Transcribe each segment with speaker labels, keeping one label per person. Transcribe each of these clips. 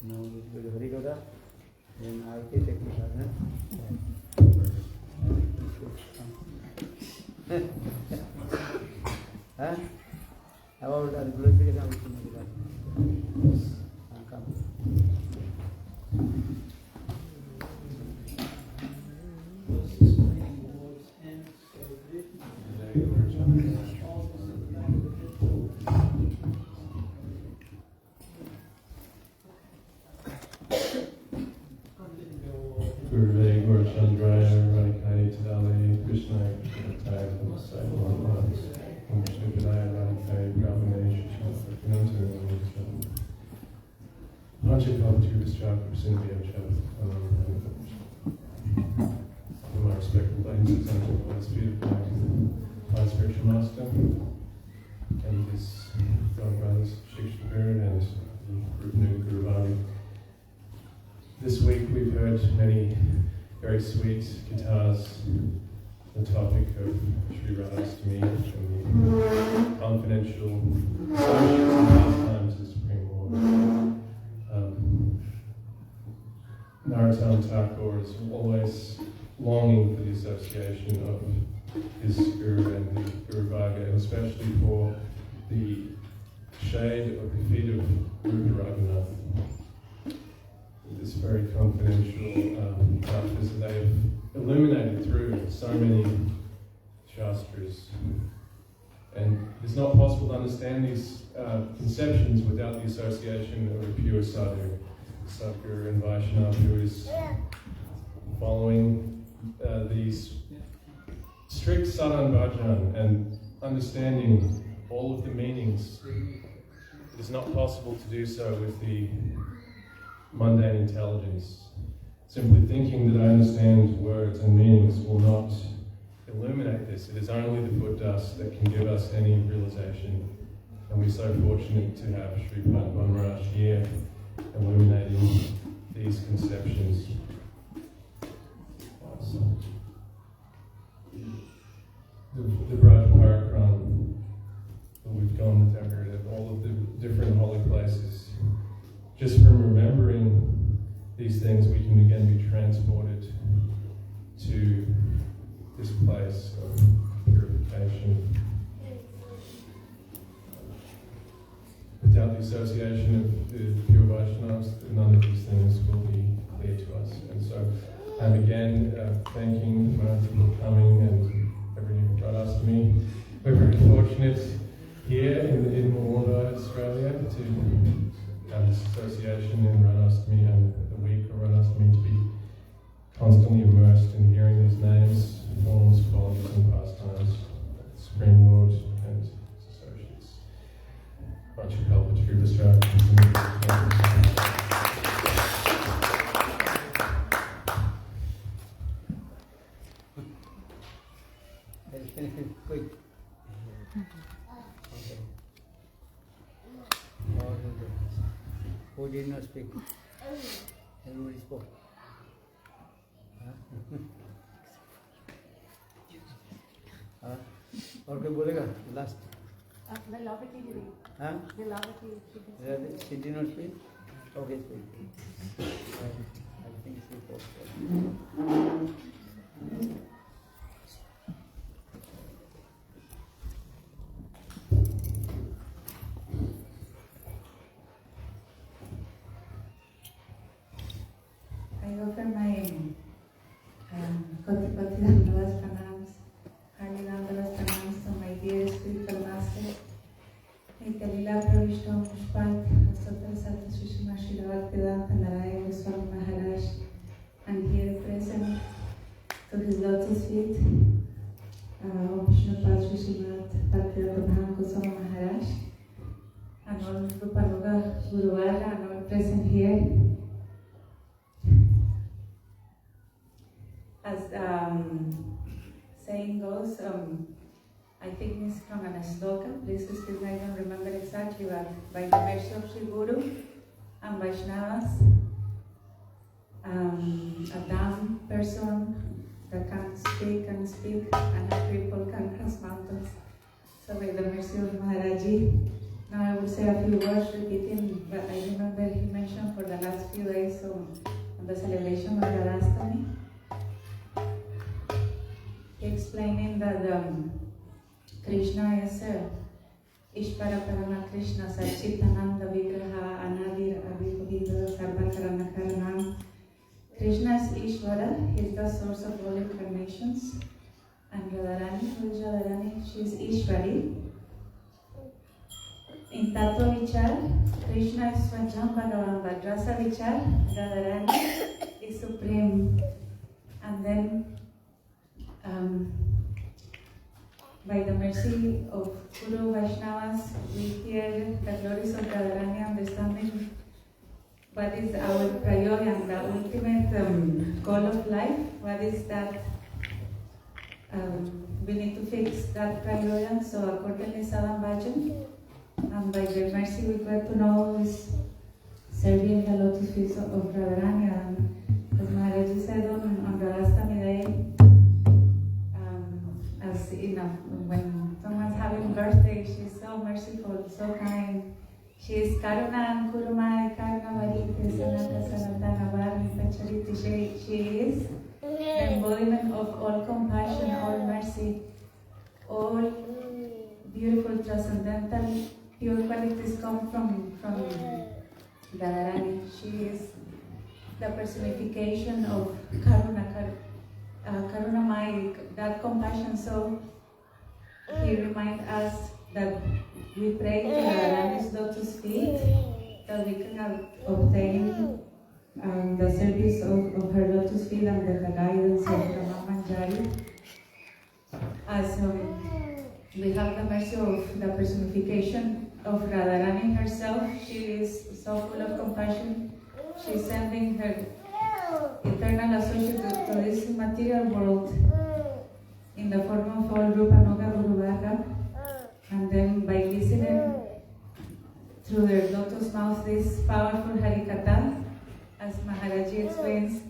Speaker 1: Now we will do Harikatha, then Aarti, take the huh? How about the glorification of the come.
Speaker 2: Gurve Gaurachandraya Radhikaya Tadale Krishna Krishnatai Tamasai Lama Vishnupadaya Radhikaya Brahmanesh Pinantu Panchakapatu Vistraka Sindhya my respected ladies and God's beautiful my spiritual master and his fellow brothers Shikshabir and the group New Guru Bhari. This week we've heard many very sweet guitars, the topic of Sri Radhastami and the confidential associates and pastimes of the Supreme Lord. Narottam Thakur is always longing for the association of his Guru and the Guru Varga, and especially for the shade of the feet of Guru Raghunath. This very confidential practice that they've illuminated through so many shastras. And it's not possible to understand these conceptions without the association of a pure sadhu, Sadguru and Vaishnava, who is following these strict sadhan bhajan and understanding all of the meanings. It is not possible to do so with the mundane intelligence. Simply thinking that I understand words and meanings will not illuminate this. It is only the Buddhas that can give us any realization. And we're so fortunate to have Sri Padma Maharaj here illuminating these conceptions. The Braj Parakram that we've gone with Everett at all of the different holy places. Just from remembering these things, we can again be transported to this place of purification. Without the association of the pure Vaishnavas, none of these things will be clear to us. And so I'm again thanking Maharaj for coming and every Radhastami. We're very fortunate here in Mawarda, Australia, to have this association in Radhastami and the week of Radhastami, to be constantly immersed in hearing these names, forms, qualities, and pastimes of the Supreme Lord and his associates. Panchakalpa Trivastra.
Speaker 1: Quick. Okay. Who did not speak? Everybody spoke. और कोई बोलेगा last? हाँ? She did not speak? Okay, speak. I think she spoke.
Speaker 3: I offer my Koti Dandalas pranams, Harni Dandalas pranams to my dear spiritual master, Nitalila Pravishta Mushpat, Astotra Sata Sushma Shridavat Vedanta Narayana Goswami Maharaj, and here present to his lotus feet, Vishnupat Srimad Bhaktivedanta Goswami Maharaj, and all Rupanuga Guru Varga, and all present here. As saying goes, I think it's from an sloka. Please excuse me, I don't remember exactly, but by the mercy of Sri Guru and Vaishnavas, a dumb person that can speak, and a cripple can cross mountains. So by the mercy of Maharaji, Now I will say a few words repeating what I remember he mentioned for the last few days on the celebration of Radhastami. Explaining that Krishna is Ishvara Parama Krishna Satchitananda Vigraha Anadir Abhibhida Sarvakarana Karanam. Krishna is Ishvara, he is the source of all incarnations. And Radharani, who is Radharani, she is Ishvari. In Tattva Vichar, Krishna is Swajam Bhagavan, but Rasa Vichar, Radharani is supreme. And then, by the mercy of Guru Vaishnavas, we hear the glories of Radharani, understanding what is our priority and the ultimate goal of life. What is that? We need to fix that priority. So accordingly, Sadam Bhajan. And by their mercy, we got to know is serving the lotus feet of Radharani. And as Maharaji said on Radhastami day, as when someone's having birthday, she's so merciful, so kind. She is Karuna and Kurumai, Karuna Variti, Sanata Sanatana Varnita Chariti. She is the embodiment of all compassion, all mercy, all beautiful, transcendental, pure qualities come from Radharani. She is the personification of Karuna, Karunamai, that compassion. So he reminds us that we pray to Radharani's lotus feet, that we can obtain the service of her lotus feet under the guidance of Rama Manjari. As we have the mercy of the personification of Radharani herself, she is so full of compassion. She is sending her eternal associate to this material world in the form of all Rupa Noga Guru Varga, and then by listening through their lotus mouth this powerful Harikatha, as Maharaji explains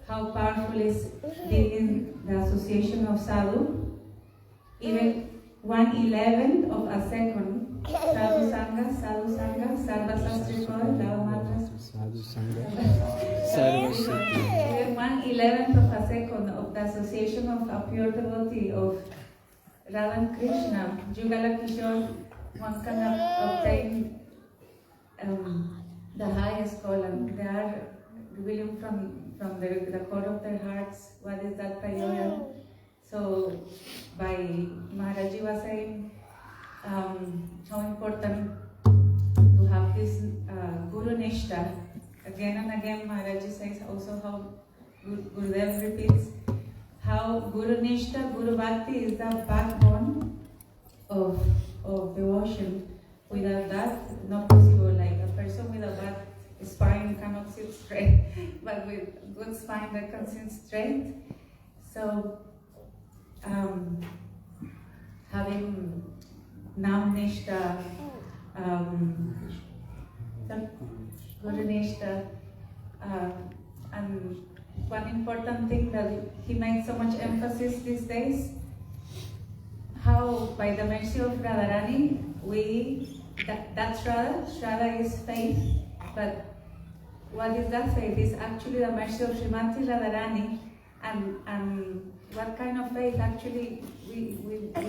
Speaker 3: how powerful is being in the association of sadhu. Even 1/11 of a second, sadhu sangha, sarva sastri koi, lava matras.
Speaker 1: Sadhu Sangha.
Speaker 3: Even 1/11 of a second of the association of a pure devotee of Radha and Krishna, Jugala Kishore, one can obtain the highest column. They are revealing from the core of their hearts what is that priority. So, by Maharaji was saying how important to have this Guru Nishta. Again and again, Maharaji says also how Gurudev repeats how Guru Nishta, Guru Bhakti is the backbone of devotion. Without that, not possible. Like a person with a bad spine cannot sit straight, but with good spine that can sit straight. So, having Nam Nishta, Guru Nishta, and one important thing that he makes so much emphasis these days, how by the mercy of Radharani, that's Shraddha is faith, but what is that faith? It's actually the mercy of Srimati Radharani, and what kind of faith actually we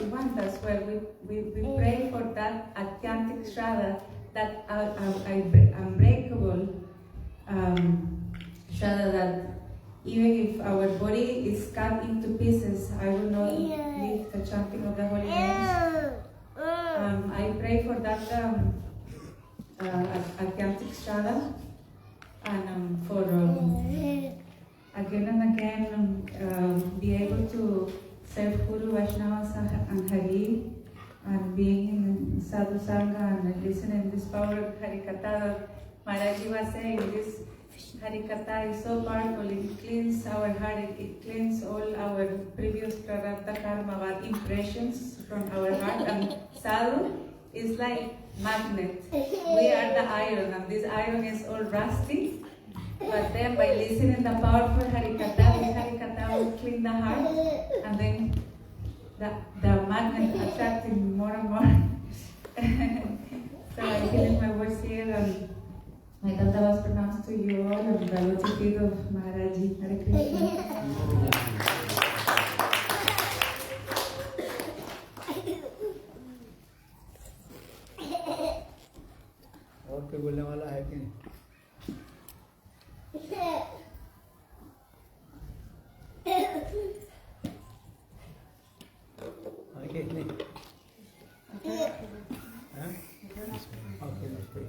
Speaker 3: want as well. We pray for that Atyantik Shraddha, that unbreakable Shraddha, that even if our body is cut into pieces, I will not leave the chanting of the holy names. I pray for that Atyantik Shraddha, and for again and again be able to serve Guru Vaishnavas and Hari, and being in Sadhu Sangha and listening to this power of Harikatha. Maharaji was saying this Harikatha is so powerful, it cleans our heart, it cleans all our previous prarabdha karma, our impressions from our heart, and Sadhu is like magnet. We are the iron, and this iron is all rusty, but then by listening the powerful Harikatha, this Harikatha will clean the heart, and then the magnet attracting more and more So I finish my words here and my Tanta was pronounced to you all and the Lord Chief of Maharaji. Hare Krishna.
Speaker 1: और कोई बोलने वाला है कि नहीं? है कि नहीं? हाँ? Okay, okay.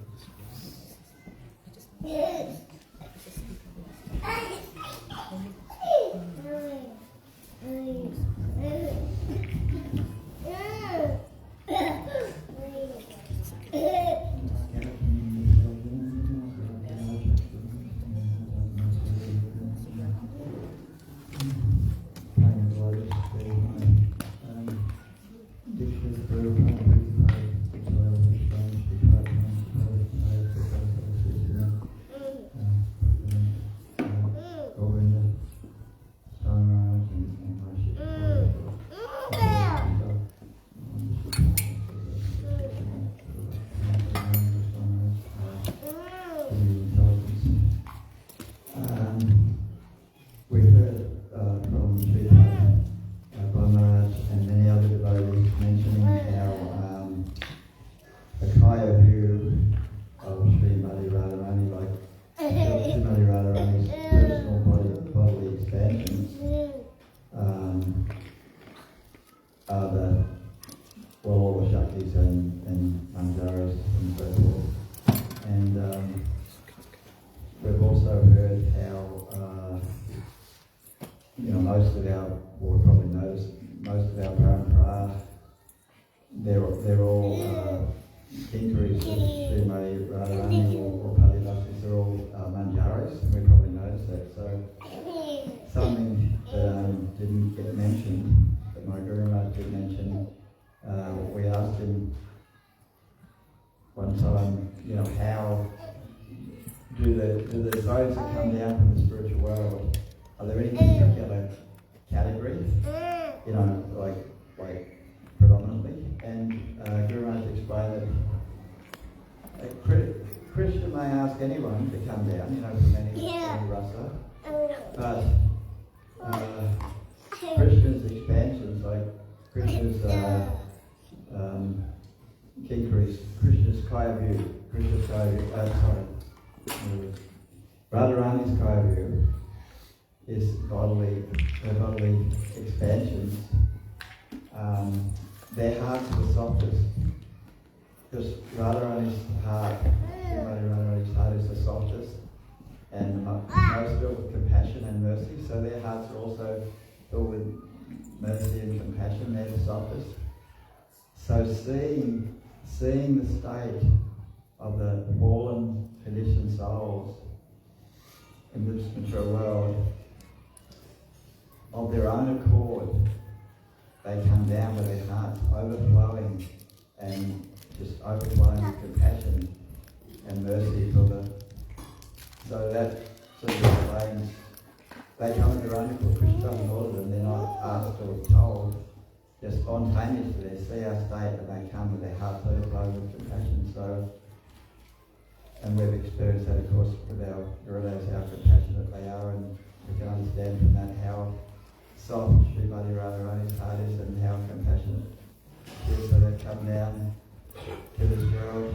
Speaker 4: We heard from Sridhar Maharaj and many other devotees mentioning how the Kaya view of Srimati Radharani, like Srimati Radharani's personal bodily expansions, are the, well, all the Shaktis and Manjaras and so forth. And we've also heard how most of our, or probably noticed, most of our parampara, they're all Kinkaris of Srimati Radharani or Padilakshmis, they're all Manjaris, and we probably noticed that. So something that didn't get mentioned, that my Guru Maharaj did mention, we asked him one time, how do the devotees that come down from the spiritual world, are there any particular categories, like predominantly? And Guru Maharaj explained that Krishna may ask anyone to come down, from any rasa, but Krishna's expansions, like Krishna's Krishna's Kaya view, Radharani's Kaya view is her bodily expansions. Their hearts are the softest, because Radharani's heart is the softest and most filled with compassion and mercy. So their hearts are also filled with mercy and compassion. They're the softest. So seeing the state of the fallen, conditioned souls in this material world, of their own accord, they come down with their hearts overflowing and just overflowing with compassion and mercy for the. So that sort of explains. They come of their own accord. Krishna doesn't order them. They're not asked or told. Just spontaneously, they see our state and they come with their hearts overflowing with compassion. So, and we've experienced that, of course, with our Gurudevs, how compassionate they are, and we can understand from that how soft Srimati Radharani's heart is and how compassionate she is. So they come down to this world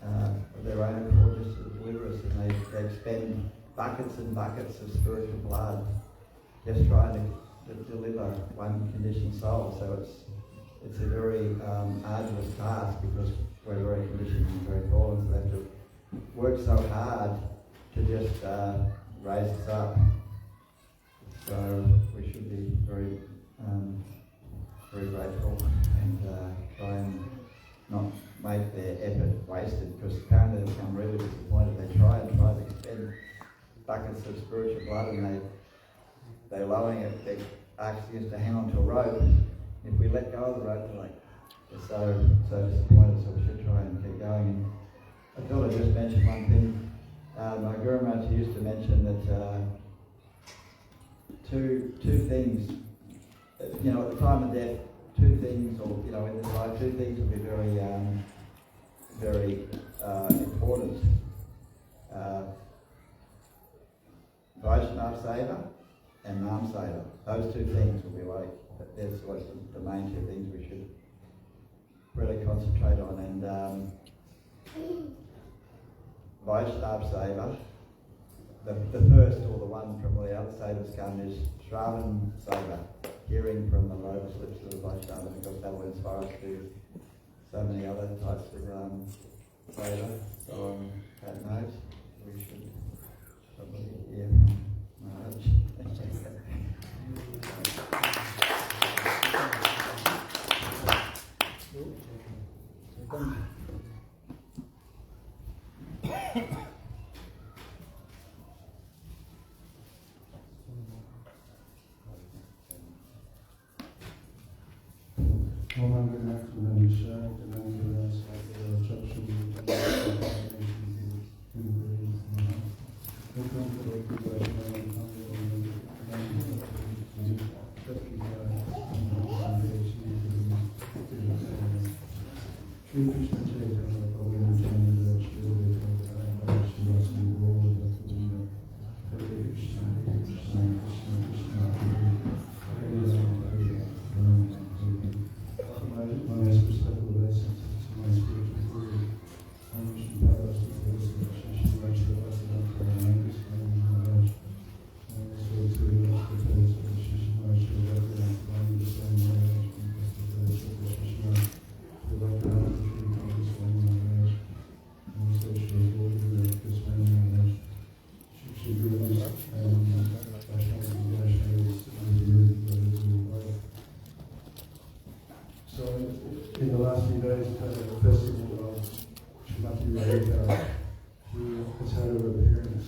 Speaker 4: of their own accord just to deliver us, and they expend buckets and buckets of spiritual blood just trying to deliver one conditioned soul. So it's a very arduous task, because we're very conditioned and very fallen, so they have to work so hard to just raise us up. So we should be very grateful and try and not make their effort wasted, because apparently they become really disappointed. They try to expend buckets of spiritual blood, and they're lowering it. They're asking us to hang on to a rope. If we let go of the rope, they're like, they're so disappointed. So we should try and keep going. And I thought I'd just mention one thing. My Guru Maharaj used to mention that two things, at the time of death, two things, or in this life, two things will be very very important. Vaishnav Seva and Nam Seva. Those two things will be like, that's what's the main two things we should really concentrate on. And Vaishnav Seva, the first, or the one from where the other Sevas come, is Shravan Seva, hearing from the lotus lips of the Vaishnava, because that will inspire us to do so many other types of Seva. So on that note, we should probably hear from Maharaj.
Speaker 5: In the last few days, we've had a festival of Srimati Radhika, who has had her appearance,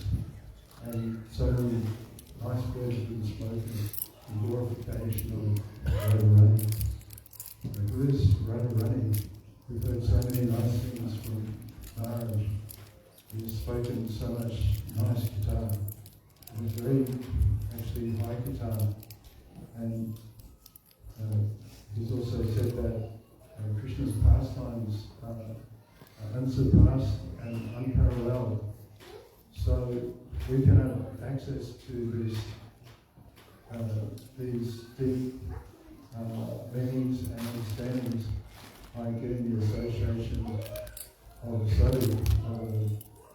Speaker 5: and so many nice words have been spoken in glorification of Radharani. Who is Radharani? We've heard so many nice things from Maharaj. He's spoken so much nice guitar. It's very actually high guitar, and he's also said that Krishna's pastimes are unsurpassed and unparalleled. So we can have access to this, these deep meanings and understandings by getting the association of sadhu,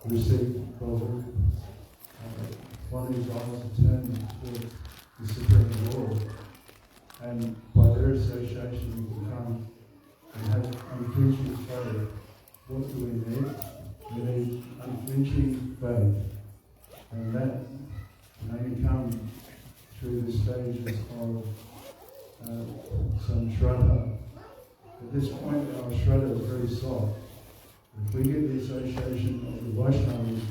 Speaker 5: received Prabhu, one whose eyes are turned to the Supreme Lord. And by their association we become and have unflinching faith. What do we need? We need unflinching faith. And that can only come through the stages of some shraddha. At this point our shraddha is very soft. If we get the association of the Vaishnavas,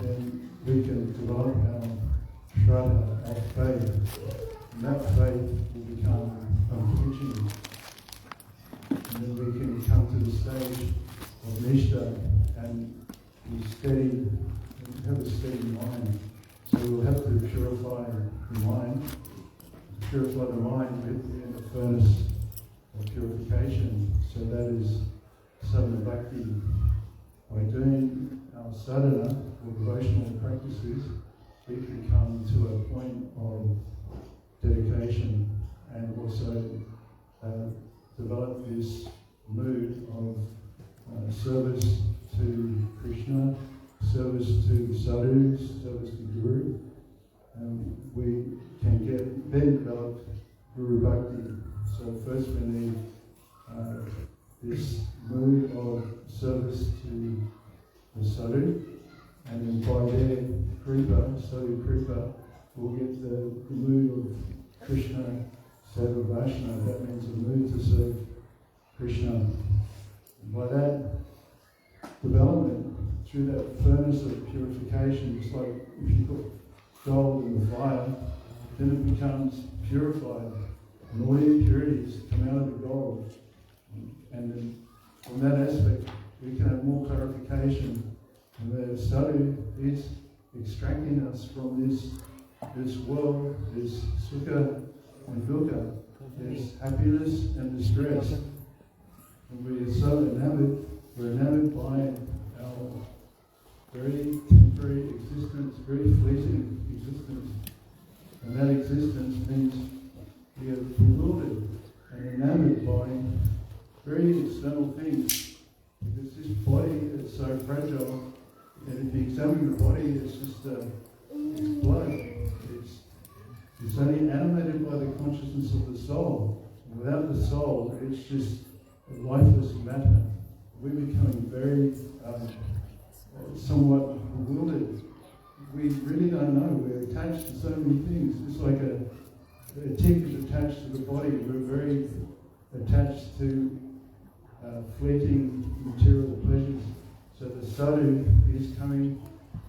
Speaker 5: then we can develop our shraddha, our faith. And that faith will become unflinching. And then we can come to the stage of Nishta and be steady, and have a steady mind. So we'll have to purify the mind. Purify the mind in the furnace of purification. So that is sadhana bhakti. By doing our sadhana or devotional practices, we can come to a point of dedication and also develop this mood of service to Krishna, service to sadhus, service to Guru. We can then develop Guru Bhakti. So first we need this mood of service to the sadhu, and then by their kripa, sadhu kripa, we'll get the mood of Krishna, Seva Vaishnava. That means a mood to serve Krishna. And by that development, through that furnace of purification, just like if you put gold in the fire, then it becomes purified. And all the impurities come out of the gold. And then from that aspect, we can have more clarification. And the sadhu is extracting us from this world, this sukha and dukkha, this happiness and distress. And we are so enamored we're enamored by our very temporary existence, very fleeting existence. And that existence means we are bewildered and enamored by very external things. Because this body is so fragile, and if you examine the body, it's just it's blood. It's only animated by the consciousness of the soul. And without the soul, it's just a lifeless matter. We're becoming very somewhat bewildered. We really don't know. We're attached to so many things. It's like a tick is attached to the body. We're very attached to fleeting material pleasures. So the sadhu is coming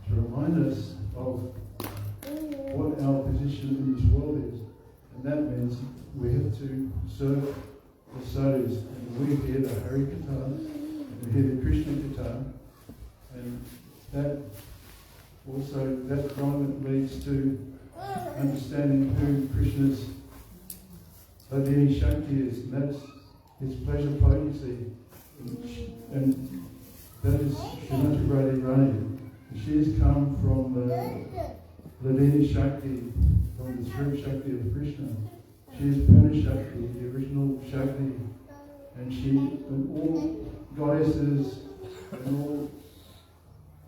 Speaker 5: to remind us of what our position in this world is. And that means we have to serve the sadhus. And we hear the Hari Katha, and we hear the Krishna Katha, and that also, that alignment leads to understanding who Krishna's Vladini Shakti is, and that's his pleasure potency. And that is Srimati Radharani. She has come from the Vladini Shakti, from the Sri Shakti of Krishna. She is Purna Shakti, the original Shakti, and all goddesses and all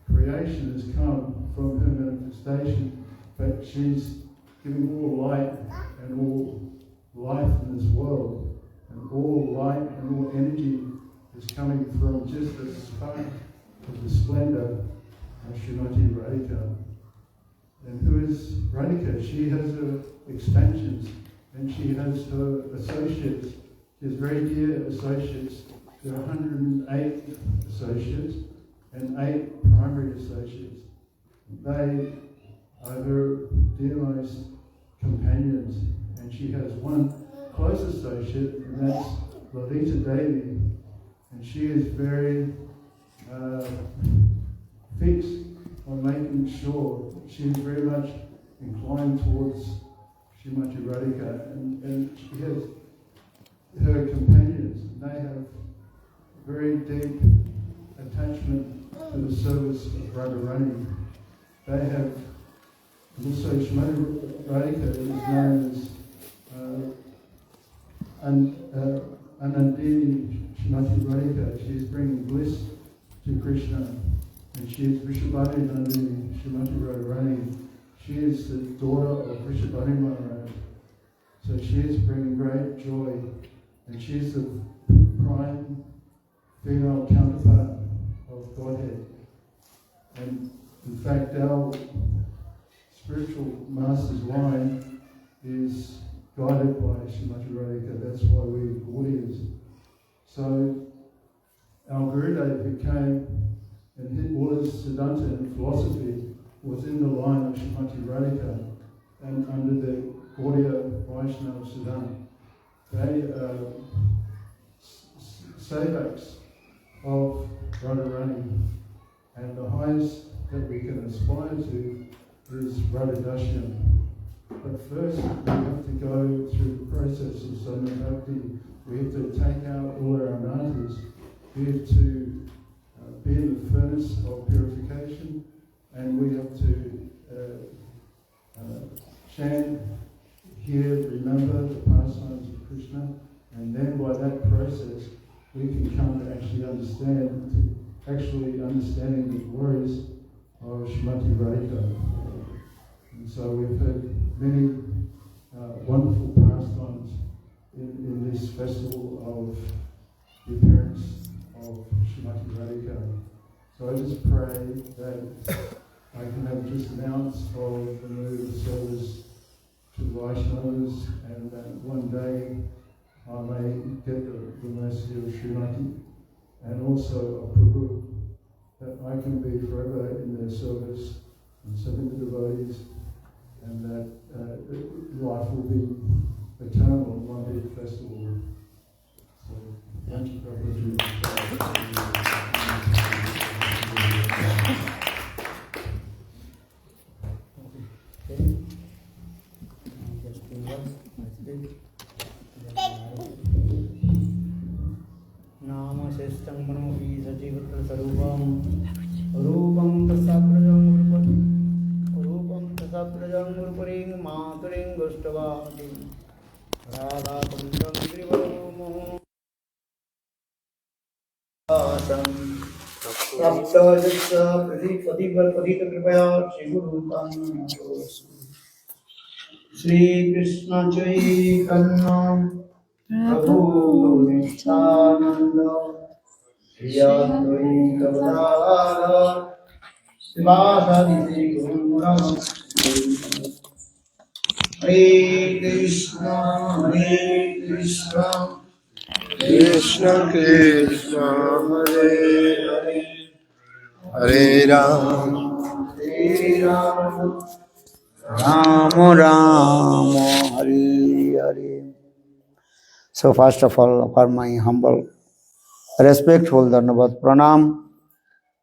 Speaker 5: creation has come from her manifestation, but she's giving all light and all life in this world, and all light and all energy is coming from just the spark of the splendor of Srimati Radhika. And who is Radhika? She has her expansions, and she has her associates. She has very dear associates. There are 108 associates and 8 primary associates. They are her dearest companions, and she has one close associate, and that's Lalita Devi, and she is very fixed on making sure she is very much inclined towards Srimati Radhika, and she has her companions, and they have very deep attachment to the service of Radharani. They have also Srimati Radhika is known as Anandini Srimati Radhika. She is bringing bliss to Krishna, and she is Vrishabhani Nandini Srimati Radharani. She is the daughter of Vrishabhani Maharaj. So she is bringing great joy, and she is the prime female counterpart of Godhead. And in fact, our spiritual master's line is guided by Srimati Radhika. That's why we're Gaudians. So our Gurudev who came and all his Siddhanta and philosophy was in the line of Srimati Radhika and under the Gaudiya Vaishnava Siddhanta. They are sevaks of Radharani, and the highest that we can aspire to is Radhadashyam. But first, we have to go through the process of sadhana bhakti. We have to take out all our anarthas. We have to be in the furnace of purification, and we have to chant, hear, remember the pastimes of Krishna, and then by that process, we can come to actually understanding the glories of Srimati Radhika. And so we've heard many wonderful pastimes in this festival of the appearance of Srimati Radhika. So I just pray that I can have just an ounce of the mood of service to the Vaishnavas, and that one day I may get the mercy of Srimati and also of Prabhu, that I can be forever in their service and serving the devotees, and that life will be eternal in one big festival. So, thank you, Prabhuji.
Speaker 1: नाम श्रेष्ठं मनोभी सजीव मुरपुरीं मातुरीं गोष्ठवाटीं राधाकुण्डं गिरिवरमोहं सप्तजस्य प्रतिपदित कृपया श्रीगुरुतां श्रीकृष्ण चैतन्य प्रभु नित्यानंद श्री अद्वैत गदाधर शिवासादि गौरव हरे Krishna Krishna Krishna Hare Hare
Speaker 6: Hare Ram
Speaker 1: Ram Ram Hare Hare. So first of all, for my humble, respectful Dhanavad Pranam,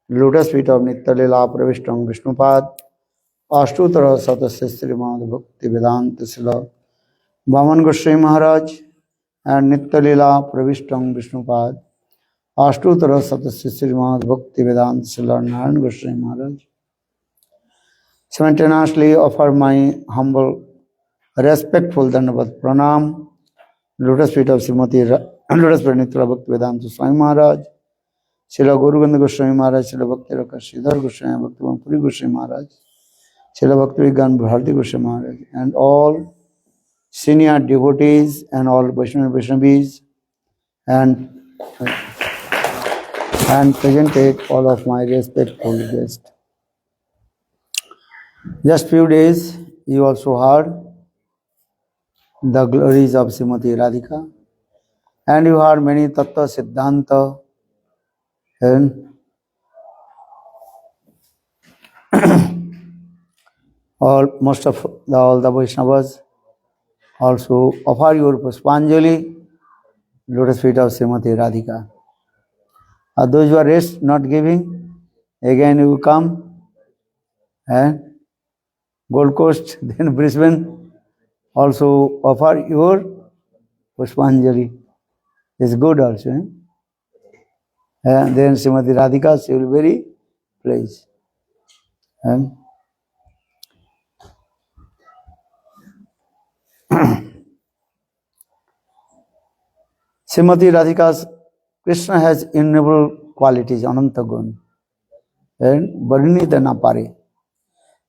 Speaker 1: lotus feet of Nitya Leela Pravishtam Vishnupad, Ashtutara Satasya Srimad Bhakti Vedanta Sila, Vaman Goswami Maharaj, and Nitya Leela Pravishtam Vishnupad, Ashtutara Satasya Srimad Bhakti Vedanta Sila, Narayan Goswami Maharaj. Simultaneously offer my humble, respectful Dhanavad Pranam, lotus feet of Lotus feet Nitya Bhakti Vedanta Swami Maharaj, Srila Guru Gopal Goswami Maharaj, Srila Bhakti Rakha Sridhar Goswami, Bhakti Puri Goswami Maharaj, Srila Bhakti Vigyan Bharati Goswami Maharaj, and all senior devotees and all Vaishnavis, and presented all of my respectful guests. Just few days, you also heard the glories of Srimati Radhika, and you heard many Tattva Siddhanta, and all the Vaishnavas also offer your Puspanjali, lotus feet of Srimati Radhika. Those who are rest not giving, again you come and Gold Coast, then Brisbane, also offer your Puspanjali. It's good also. And then Srimati Radhika, she will be very pleased. And Srimati Radhika's Krishna has innumerable qualities, Ananta Gun, and Varnita Napare.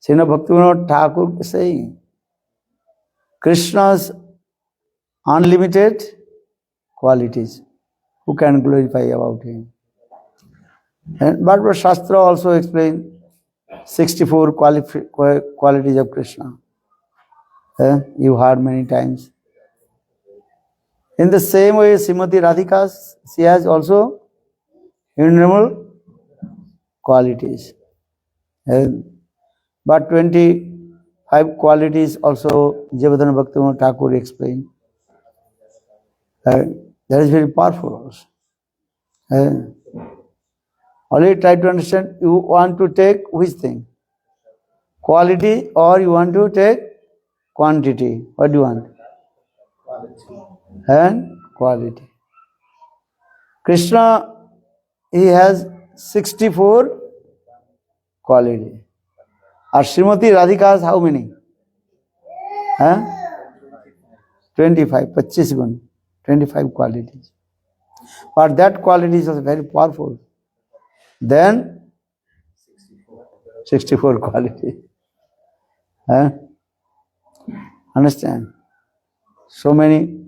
Speaker 1: Srila Bhaktivinoda Thakur is saying, Krishna's unlimited qualities. Who can glorify about him? And but Shastra also explained 64 qualities of Krishna. You heard many times. In the same way, Srimati Radhika, she has also innumerable qualities. But 25 qualities also Jayavardhana Bhaktivinoda Thakur explained. That is very powerful. Only try to understand, you want to take which thing? Quality or you want to take quantity? What do you want? And quality. Krishna, he has 64 qualities. And Srimati Radhika has how many? 25, 25 gun, 25 qualities. But that quality is very powerful. Then 64 qualities. Understand? So many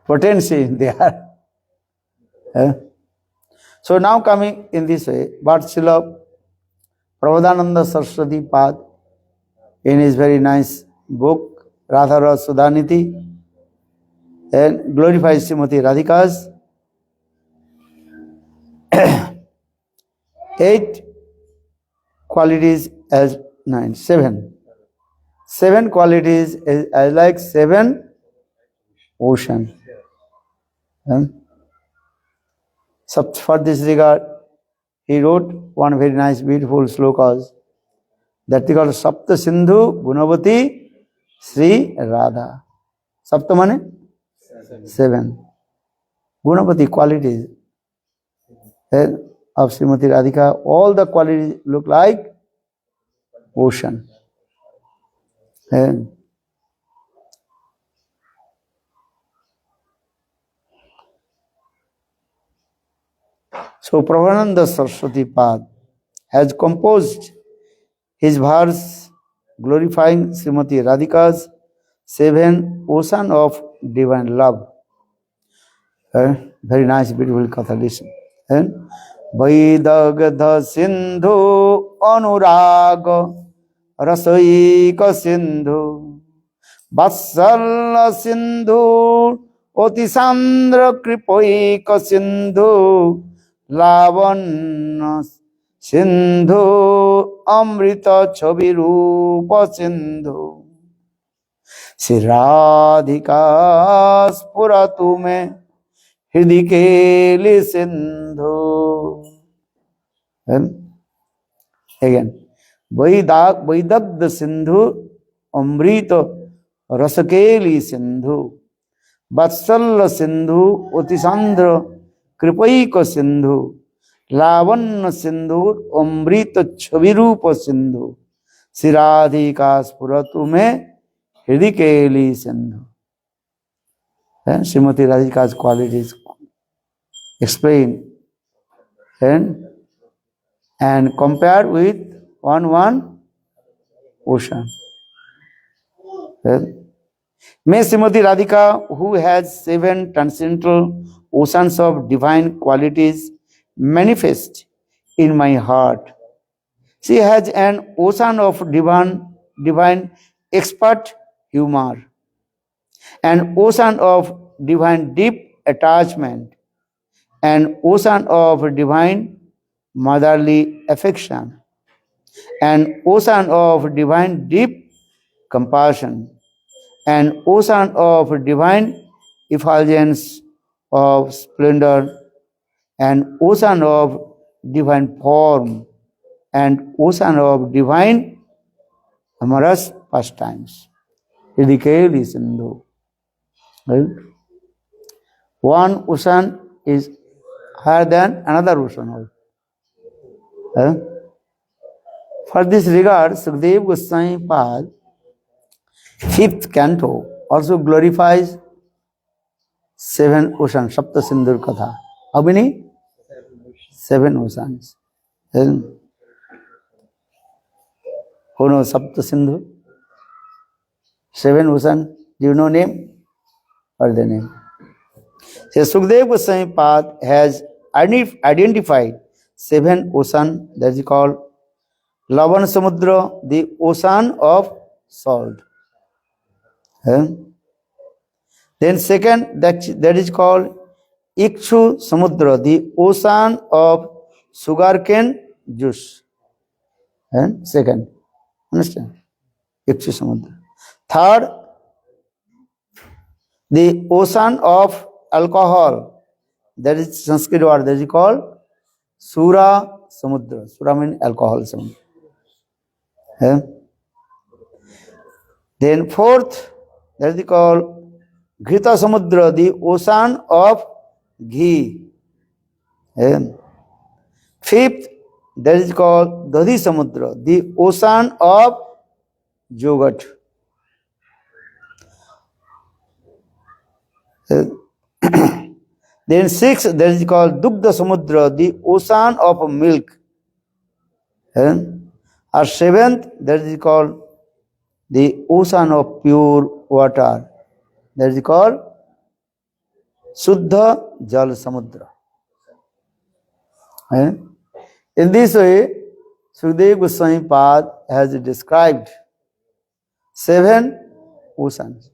Speaker 1: potency there. So now coming in this way, but Srila Prabodhananda Saraswati Pad, in his very nice book, Radhara Sudhaniti, and glorifies Srimati Radhika's 8 qualities as 9, 7. 7 qualities as like 7 oceans. So for this regard, he wrote one very nice, beautiful slokas that they call Sapta Sindhu Gunavati Sri Radha. Sapta mane? 7. Gunavati qualities of Srimati Radhika, all the qualities look like ocean. And so Prabhupada Saraswati Pad has composed his verse glorifying Srimati Radhika's 7 ocean of divine love. Very nice, beautiful Katha, listen. Vaidagdha Sindhu Anuraga Rasaika Sindhu Vatsala Sindhu Otisandra Kripaika Sindhu Lavanya Sindhu Amrita Chavirupa Sindhu Shri Radhika Spuratu mein Hridhi Keli Sindhu. Again, Vaidagdha Sindhu Amrita Rasakeli Sindhu Vatsala Sindhu Otisandra Kripaika Sindhu Lavanya Sindhu Amrita Chavirupa Sindhu Shri Radhika Spuratu mein Hridhi Keli Sindhu. Srimati Radhika's qualities explained and compared with one ocean. May Srimati Radhika, who has 7 transcendental oceans of divine qualities, manifest in my heart. She has an ocean of divine expert humor, an ocean of divine deep attachment, an ocean of divine motherly affection, an ocean of divine deep compassion, an ocean of divine effulgence of splendor, an ocean of divine form, and ocean of divine amorous pastimes. Hridhi Keli Sindhu. Right? One ocean is higher than another ocean. For this regard, Sukadeva Goswami Pad, 5th canto, also glorifies 7 oceans, Sapta Sindhur Katha. How many? 7 oceans. Who knows Sapta Sindhu? 7 oceans. Do you know name? Or the name? So Sukadeva Goswami Pad has identified 7 oceans, that is called Lavana Samudra, the ocean of salt. Then second, that is called Ikshu Samudra, the ocean of sugarcane juice. Second, understand? Ikshu Samudra. Third, the ocean of alcohol, that is Sanskrit word, that is called Sura Samudra. Sura means alcohol Samudra. Then fourth, that is called Ghita Samudra, the ocean of ghee. Fifth, that is called Dadhi Samudra, the ocean of yogurt. Then sixth, that is called Dugdha Samudra, the ocean of milk. Or seventh, that is called the ocean of pure water. That is called Suddha Jal Samudra. In this way, Sukadeva Goswami Pad has described 7 oceans.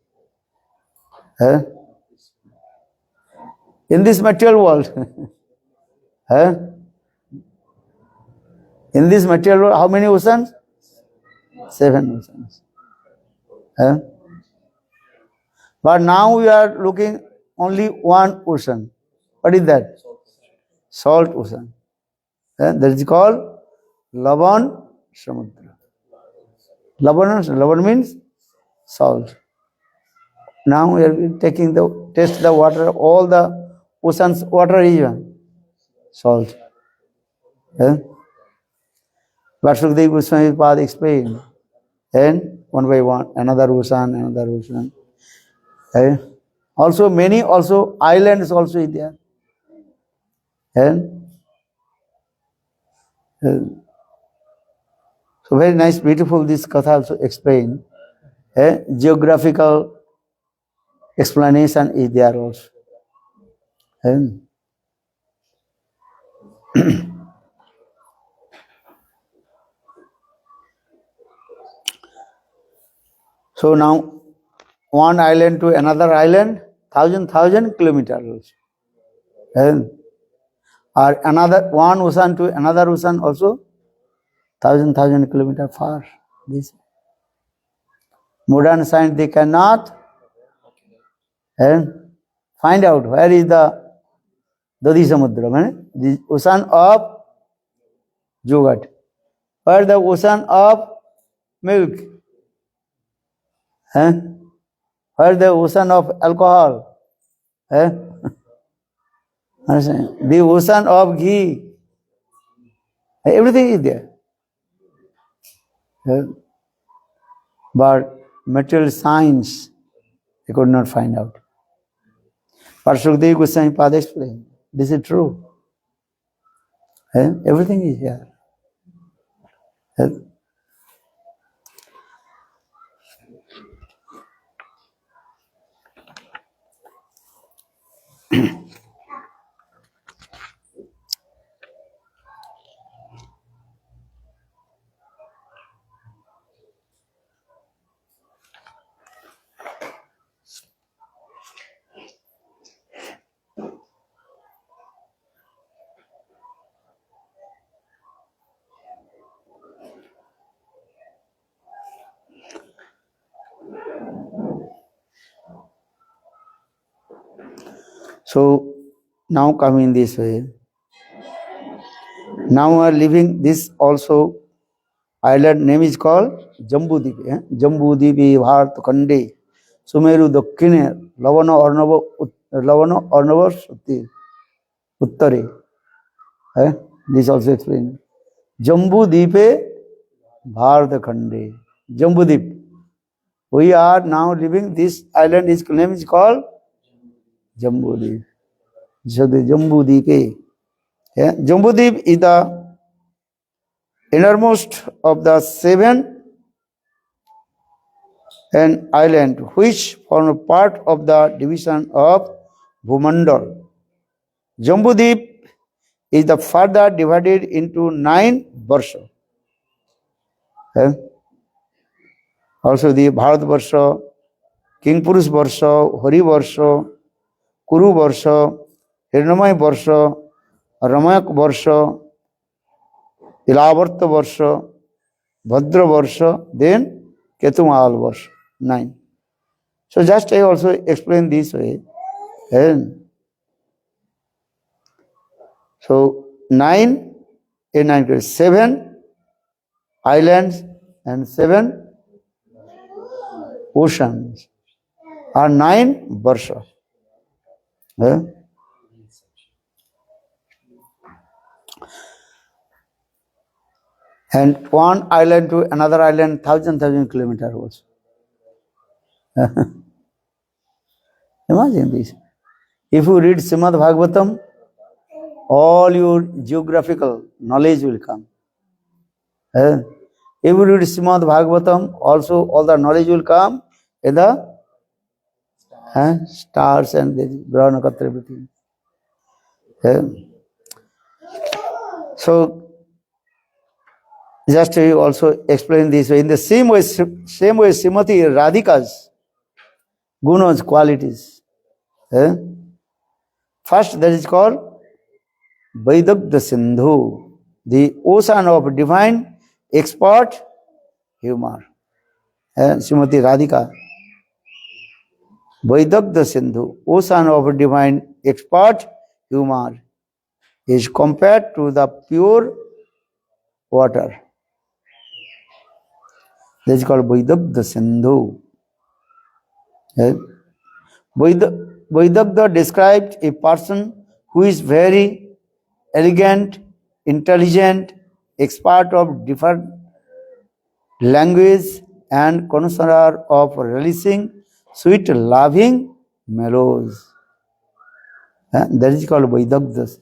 Speaker 1: In this material world. In this material world, how many oceans? 7 oceans. But now we are looking only one ocean. What is that? Salt ocean. That is called Lavan Samudra. Lavan means salt. Now we are taking test the water, all the ocean's water is salt. But Sukadeva Goswami Pad explained. And one by one, another ocean. Eh? Also many also islands also is there. And so very nice, beautiful this Katha also explain. Geographical explanation is there also. And so now one island to another island, thousand kilometers. And or another one ocean to another ocean also, thousand kilometers far. This modern science they cannot and find out where is the Dodi Samudra, the ocean of yogurt, where the ocean of milk, where the ocean of alcohol, the ocean of ghee, everything is there. But material science, they could not find out. But Shukdev Goswami Pada explained, this is true. Everything is here. So now coming this way, now we are leaving this also island name is called Jambudip. Jambudip Bharat Khande Sumeru Dakkine Lavana Arnava Sutti Uttare. This also explained. Jambudipe Bharat Khande. Jambudip. We are now living this island. Its name is called Jambudip. So the Jambudipe. Jambudip is the innermost of the 7 and island which form a part of the division of Bhumandal. Jambudip is the further divided into 9 Varsha. Also the Bharat Varsha, King Purush Varsha, Hari Varsha, Kuru Varsha, Hirnamay Varsha, Ramayak Varsha, Ilavarta Varsha, Bhadra Varsha, then Ketumal Varsha, 9. So just I also explain this way. So 9, 7 islands and 7 oceans are 9 Varsha. And one island to another island, thousand kilometers also. Imagine this. If you read Srimad Bhagavatam, all your geographical knowledge will come. If you read Srimad Bhagavatam, also all the knowledge will come in the stars and the Graha Nakshatra, everything. So, just to also explain this way, in the same way Srimati Radhika's gunas, qualities. First, that is called Vaidagdha Sindhu, the ocean of divine expert humor. Srimati Radhika. Vaidagdha Sindhu, ocean of divine expert humor, is compared to the pure water. That is called Vaidagdha Sindhu. Vaidagdha described a person who is very elegant, intelligent, expert of different language and connoisseur of relishing sweet loving mellows. That is called Vaidagdha.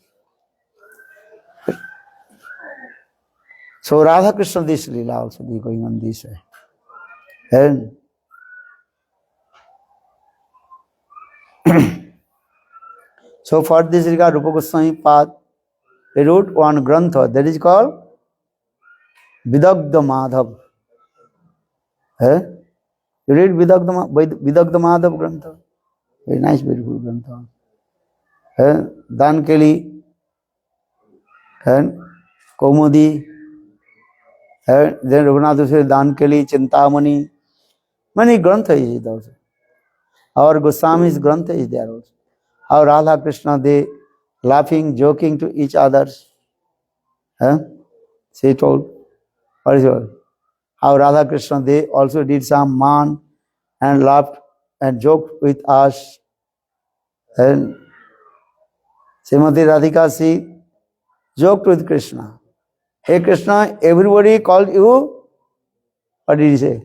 Speaker 1: So Radha Krishna, this Leela also be going on this way. And so for this regard, Rupa Goswami Pad, he wrote one grantha that is called Vidagdha Madhav. You read Vidagdha Madhav grantha? Very nice, beautiful grantha. Dankeli, Kaumudi, then Raghunath says Dankeli, Chintamani. Many grantha is it also. Our Goswami's grantha is there also. How Radha Krishna, they laughing, joking to each others. She told, what is it? How Radha Krishna, they also did some man and laughed and joked with us. And Srimati Radhika, she joked with Krishna. Hey Krishna, everybody called you. What did he say?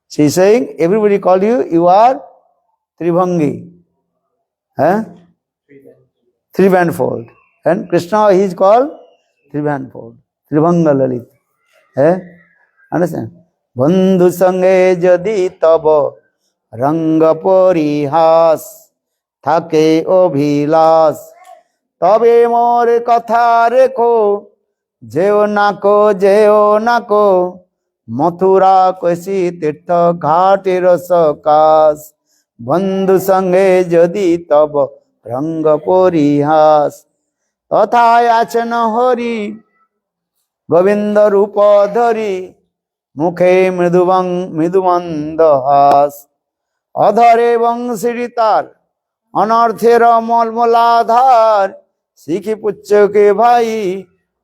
Speaker 1: She is saying, everybody called you, you are Tribhangi. Three-bandfold. And Krishna, he is called Three-bandfold. Tribhanga Lalit. Understand? Bandhu sange jadi tabo ranga porihas thake obhilas তবে মোর কথা রেখো যেও নাকো মথুরা কৈশি তীর্থ ঘাটের সকাশ বন্ধু সঙ্গে যদি তব রঙ্গ পরিহাস তথায় আছেন হরি গোবিন্দ রূপ ধরি মুখে মৃদুমন্দ হাস অধরে বংশী তার অনর্থের মলমলাধার শিখি পুচ্ছকে ভাই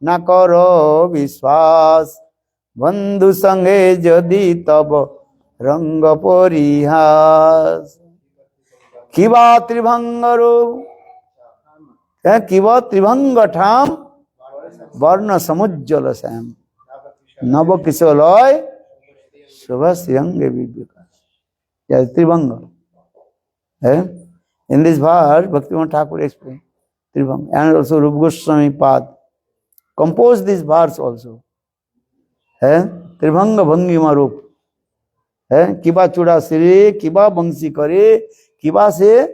Speaker 1: না কর বিশ্বাস বন্ধু সঙ্গে যদি তব রঙ্গ পরিহাস কিবা ত্রিভঙ্গর কিবা ত্রিভঙ্গ ঠাম বর্ণ সমুজ্জ্বল শ্যাম নব কিশোলয় শুভ শ্রীঅঙ্গে বিকাশ Tribhanga In this verse, Bhaktivinoda Thakur explained Tribhanga, and also Rupa Goswami Pad composed this verse also. Tribhanga Bhangima Rup. Kiba chuda sire, kiba bangsi kare, kiba se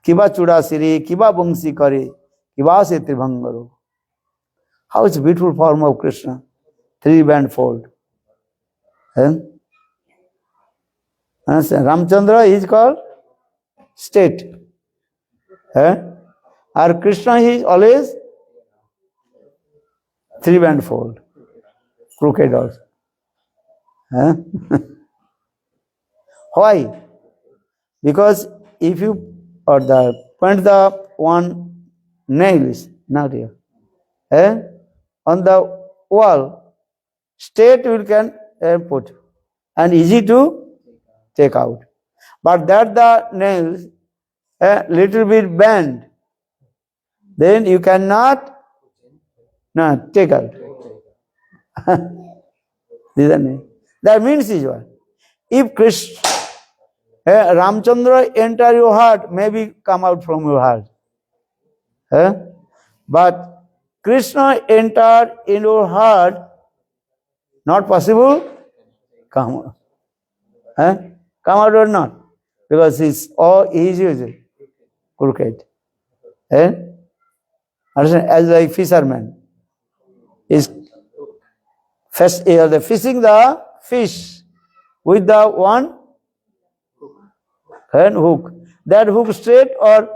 Speaker 1: kiba chuda sire, kiba bangsi kare, kiba se Tribhanga Rup. How it's a beautiful form of Krishna, three-bandfold. Ramchandra is called state. Or Krishna is always three-bandfold, crooked also. Why? Because if you point the one nails, not here, on the wall, straight you can put, and easy to take out. But that the nails a little bit bend, then you cannot take out. That means is what? If Krishna, Ramchandra enter your heart, maybe come out from your heart. But Krishna enter in your heart, not possible, come out. Come out or not? Because he is crooked. Understand? As like fisherman is fishing the fish with the one hook. That hook straight or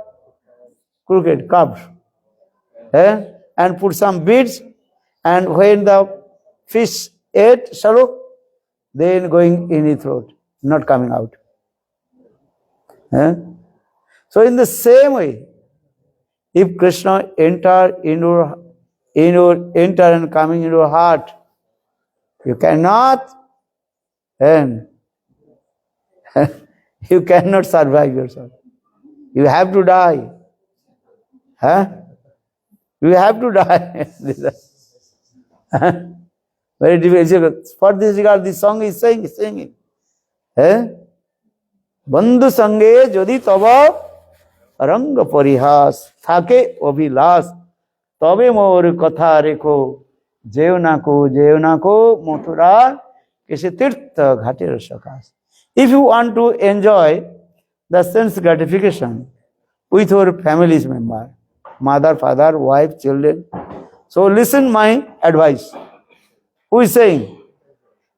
Speaker 1: crooked, curved. And put some beads, and when the fish ate shallow, then going in his throat, not coming out. So in the same way, if Krishna enter and coming into your heart, you cannot you cannot survive yourself. You have to die. You have to die. Very difficult. For this regard, this song is singing. बंधु संगे यदि तब रंग परिहास थाके अभिलाष तबे मोर कथा रेखो जेवना को मथुरा किसी तीर्थ घाटेर सकाश. If you want to enjoy the sense gratification with your family's member, mother, father, wife, children, so listen my advice. Who is saying?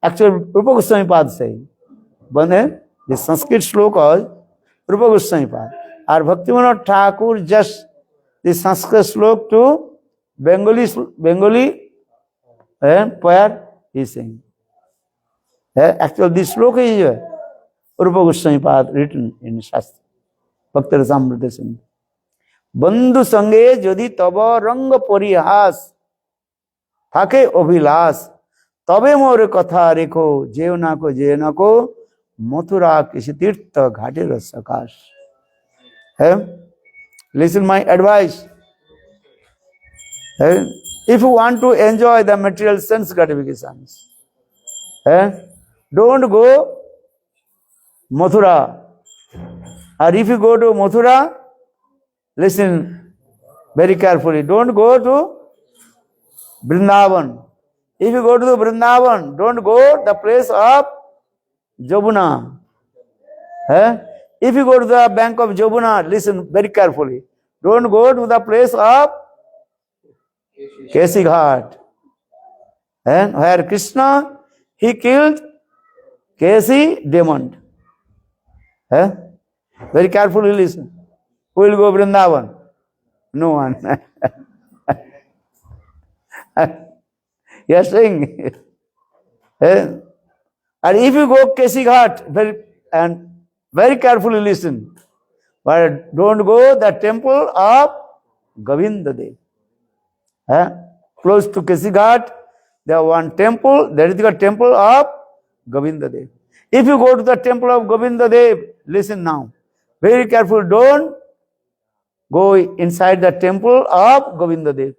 Speaker 1: Actually, Rupa Goswami Pad saying. The Sanskrit sloka Rupa Goswami Pad. Our Bhaktivinoda Thakur just the Sanskrit slok to Bengali poet he is saying. Actually, this sloka is Rupa Goswami Pad written in Shastra. Bhakti Rasamrita Sindhu. बंधु संगे यदि तब रंग परिहास थाके अभिलाष तबे मोर कथा रेखो जेवना को मथुरा किसी तीर्थ घाटेर सकाश. Listen my advice. If you want to enjoy the material sense gratifications, don't go Mathura. Or if you go to Mathura, listen very carefully. Don't go to Vrindavan. If you go to the Vrindavan, don't go the place of Jabuna. If you go to the bank of Jabuna, listen very carefully. Don't go to the place of Kesi Ghat. Where Krishna, he killed Kesi demon. Very carefully listen. Who will go Vrindavan? No one. You are saying. And if you go Kesi Ghat, very carefully listen. But don't go the temple of Govinda Dev. Close to Kesi Ghat, there is one temple, that is the temple of Govinda Dev. If you go to the temple of Govinda Dev, listen now. Very careful, don't go inside the temple of Govinda Dev.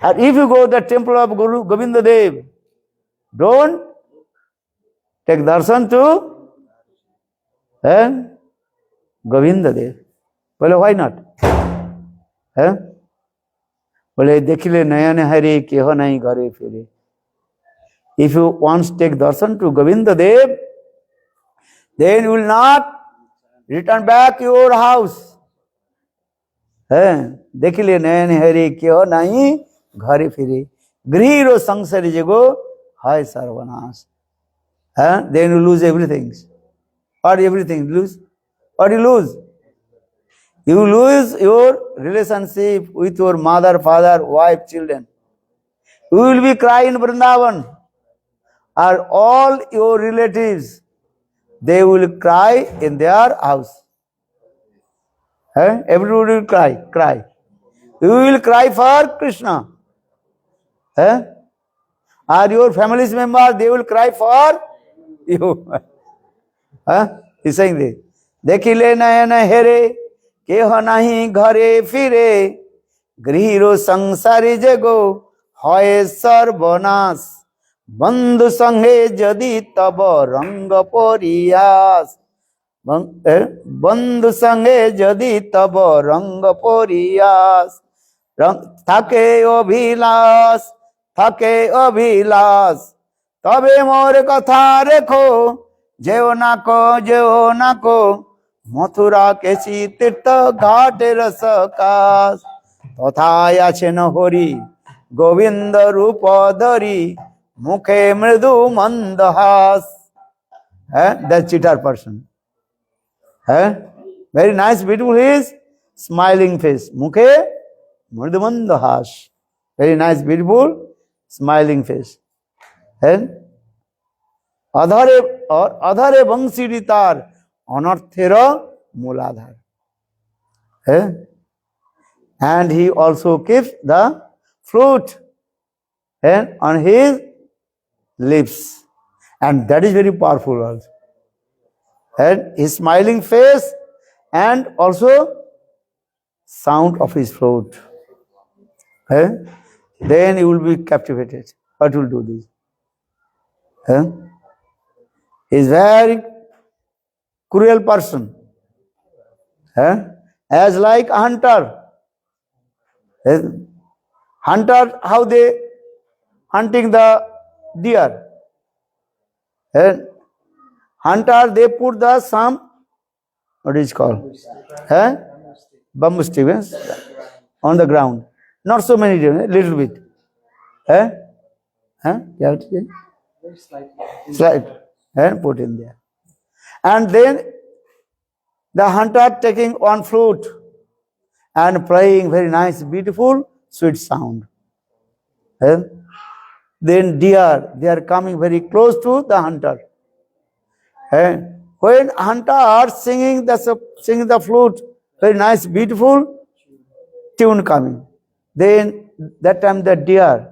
Speaker 1: And if you go to the temple of Govinda Dev, don't take darshan to Govinda Dev. Well, why not? Well, देखिले नयन हरे केह नहीं घरे फिरे. If you once take darshan to Govinda Dev, then you will not return back to your house. देखिले नयन हरे केह नहीं घरे फिरे. गृह संसारी जगो हाय सर्वनाश. Then you lose everything. Or everything lose. Or you lose. You lose your relationship with your mother, father, wife, children. You will be crying in Vrindavan. Or all your relatives, they will cry in their house. Everybody will cry. You will cry for Krishna. Or your family's member, they will cry for you. He's saying this. देखिले नयन हेरे केह नहीं घरे फिरे गृह संसारी जगो हय सर्वनाश बंधु संगे यदि तब रंग परिहास बंधु संगे यदि तब रंग परिहास থাকে অভিলাষ তবে মোর কথা রেখো যেও না কো মথুরা কেশি তীর্থ ঘাটের সকাশ তথায় আছেন হরি গোবিন্দ রূপ ধরি মুখে মৃদু মন্দহাস. That cheater person. Very nice, beautiful his smiling face. Mukhe mridu mandahas. Very nice, beautiful smiling face. अधरे बंशीरी तार अनर्थेर मूलाधार. And he also keeps the flute on his lips, and that is very powerful also. And his smiling face and also sound of his flute. Then you will be captivated. what will do this? Huh? He is very cruel person. Huh? As like a hunter. Hunter, how they hunting the deer. Hunter, they put the some, what is called? Bamboo stick, yes? On the ground. Not so many, little bit. Slide. And put in there. And then the hunter taking one flute and playing very nice, beautiful, sweet sound. Then deer, they are coming very close to the hunter. When hunter singing the flute, very nice, beautiful tune coming. Then that time the deer,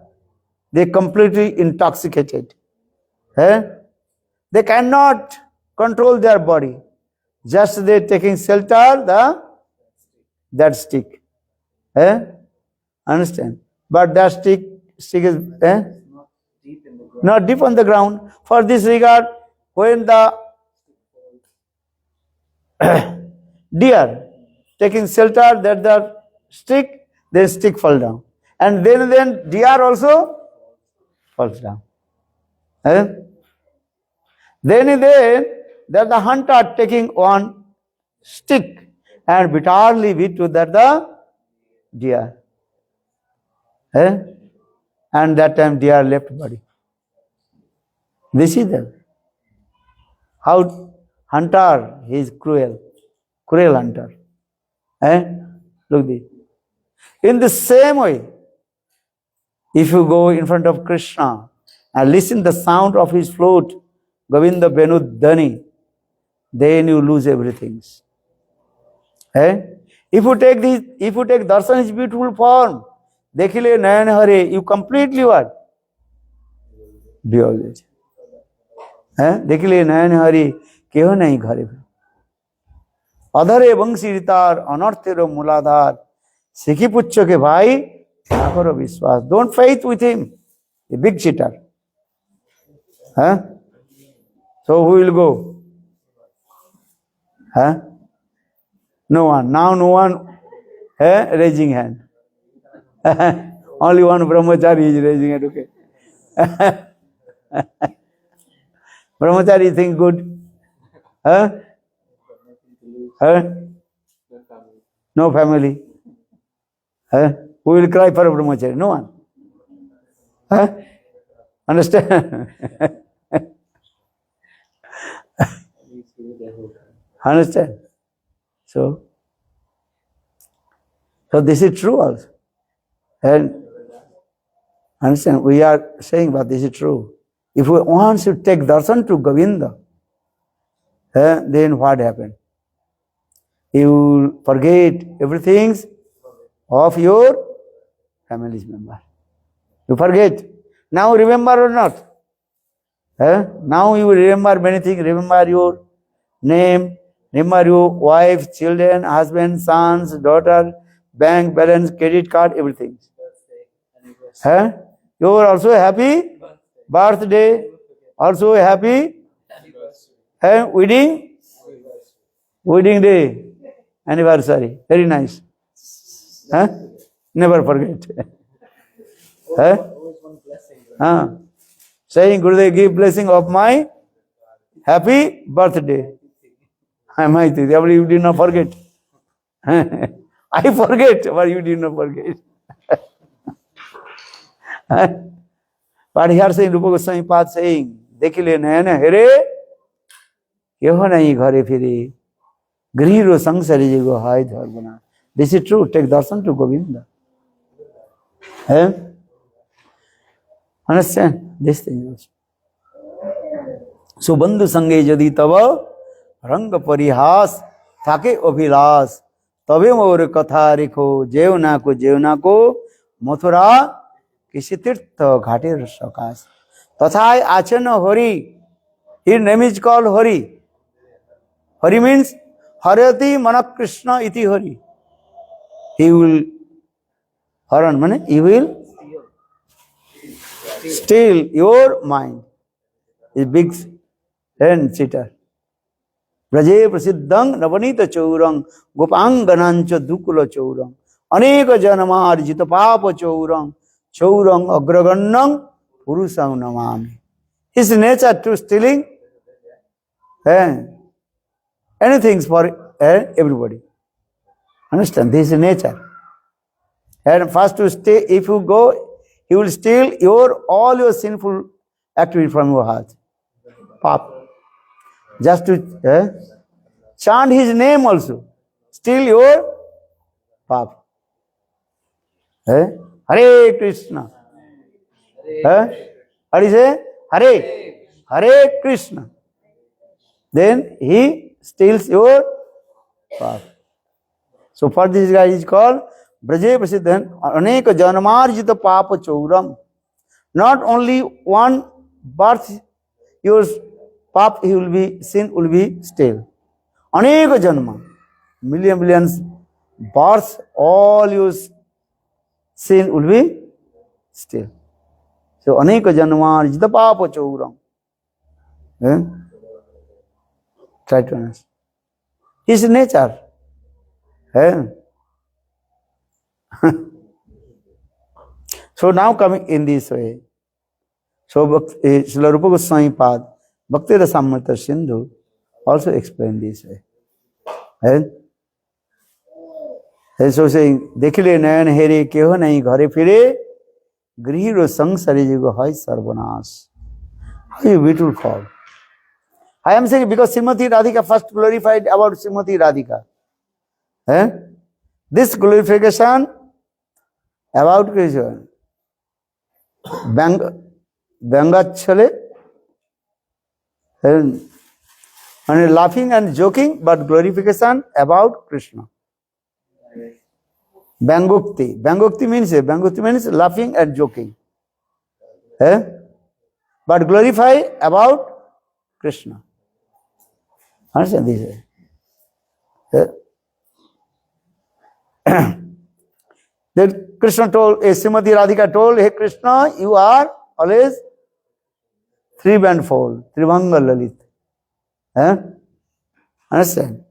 Speaker 1: they completely intoxicated. They cannot control their body. Just they taking shelter that stick. Understand? But that stick is not deep on the ground. For this regard, when the deer taking shelter that the stick, then stick fall down. And then deer also falls down. Then that the hunter taking one stick and bitterly beat to that the deer. And that time deer left body. This is the how hunter, he is cruel hunter. Look this. In the same way, if you go in front of Krishna and listen the sound of his flute, Govinda Benu Dhani, then you lose everything. If you take darshan his beautiful form, Dekhile Nayan Hare, you completely what? Behold it. Dekhile Nayan Hare, keho nahi ghare. Adhare Bangsi Ritar, Anarthero Muladhar, Sikhi Puchcho ke bhai, Nakaro Vishwas. Don't faith with him, a big cheater. So who will go? No one. Now no one raising hand. Only one brahmachari is raising hand. Okay. Brahmachari think good. No family. Who will cry for a brahmachari? No one. Understand? Understand? So this is true also. And understand, we are saying, but this is true. If we want to take darshan to Govinda, then what happened? You will forget everything of your family's member. You forget. Now remember or not? Now you remember many things. Remember your name, remember your wife, children, husband, sons, daughter, bank balance, credit card, everything. You are also happy birthday, also happy wedding day, anniversary. Very nice. Never forget. Saying Gurudev, give blessing of my happy birthday. I might think, you did not forget. I forget, but you did not forget. But here saying, Rupa Goswami Pad saying, Dekhile Nayana Here, Keho nahi ghare phire, Grihiro sangsari jigo hai dharmana. This is true. Take darshan to Govinda. Understand? This thing is. Subandhu sange jadi tava rang parihas thake abhilas tabe mour katha rekho jevna ko mathura kisi tirtha ghater sakas tathai achana Hari. His name is called Hari. Hari means Harati Mana Krishna iti Hari. He will Haran means he will Still your mind is big and cheater. Braje prasiddhang navanita chaurang gopanganancha dukula chaurang aneka janama arjita papa chaurang chaurang agragannam purusam namami. His nature to stealing anything for everybody. Understand? This is nature. And first to stay, if you go, he will steal all your sinful activity from your heart. Pap. Just to chant his name also. Steal your pap. Hare Krishna. How do you say? Hare Krishna. Then he steals your pap. So for this guy is called Braje Prasiddhan Aneka Janamarjita Papa Chauram. Not only one birth, your pap sin will be still. Aneka Janma, millions births, all your sin will be still. So Aneka Janamarjita Papa Chauram. Try to understand. His nature. So now coming in this way. So Srila Rupa Goswami Pad, Bhakti Rasamrita Sindhu also explained this way. And so saying, Dekhile nayan here keho nahi ghare phire, grihiro sangsari jigo hai sarvanas. How beautiful call. I am saying because Srimati Radhika first glorified about Srimati Radhika. This glorification about Krishna, Bangachale, and laughing and joking, but glorification about Krishna. Bangukti. Bangukti means laughing and joking. But glorify about Krishna. Understand this? Then Krishna told, Srimati Radhika told, hey Krishna, you are always three-bandfold, Tribhanga Lalit. Understand?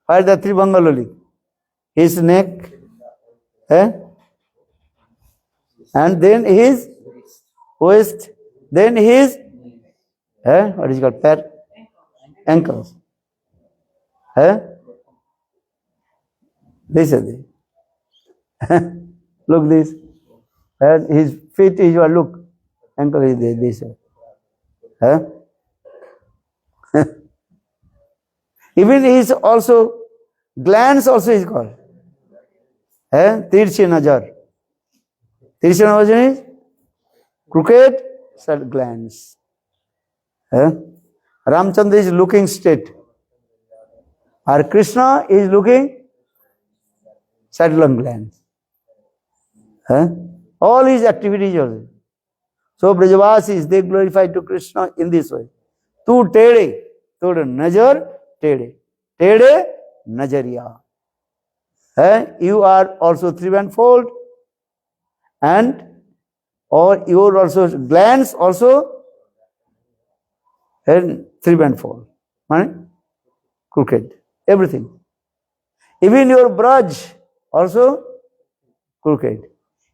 Speaker 1: Why is the Tribhanga Lalit? His neck, and then his waist, then his, what is it called, pair? Ankles. This is it. Look this. His feet is your look. Ankle is this. Even his also glands also is called. Tirche Najar. Tirche Najar is crooked set glands. Ramchandra is looking straight. Or Krishna is looking saddle glands. All his activities also. So Brajavasis, they glorify to Krishna in this way. Tu tede, toda najar tede. Tede najariya. You are also three-bandfold, and or your also glands also and three-bandfold. Crooked. Everything. Even your braj also crooked.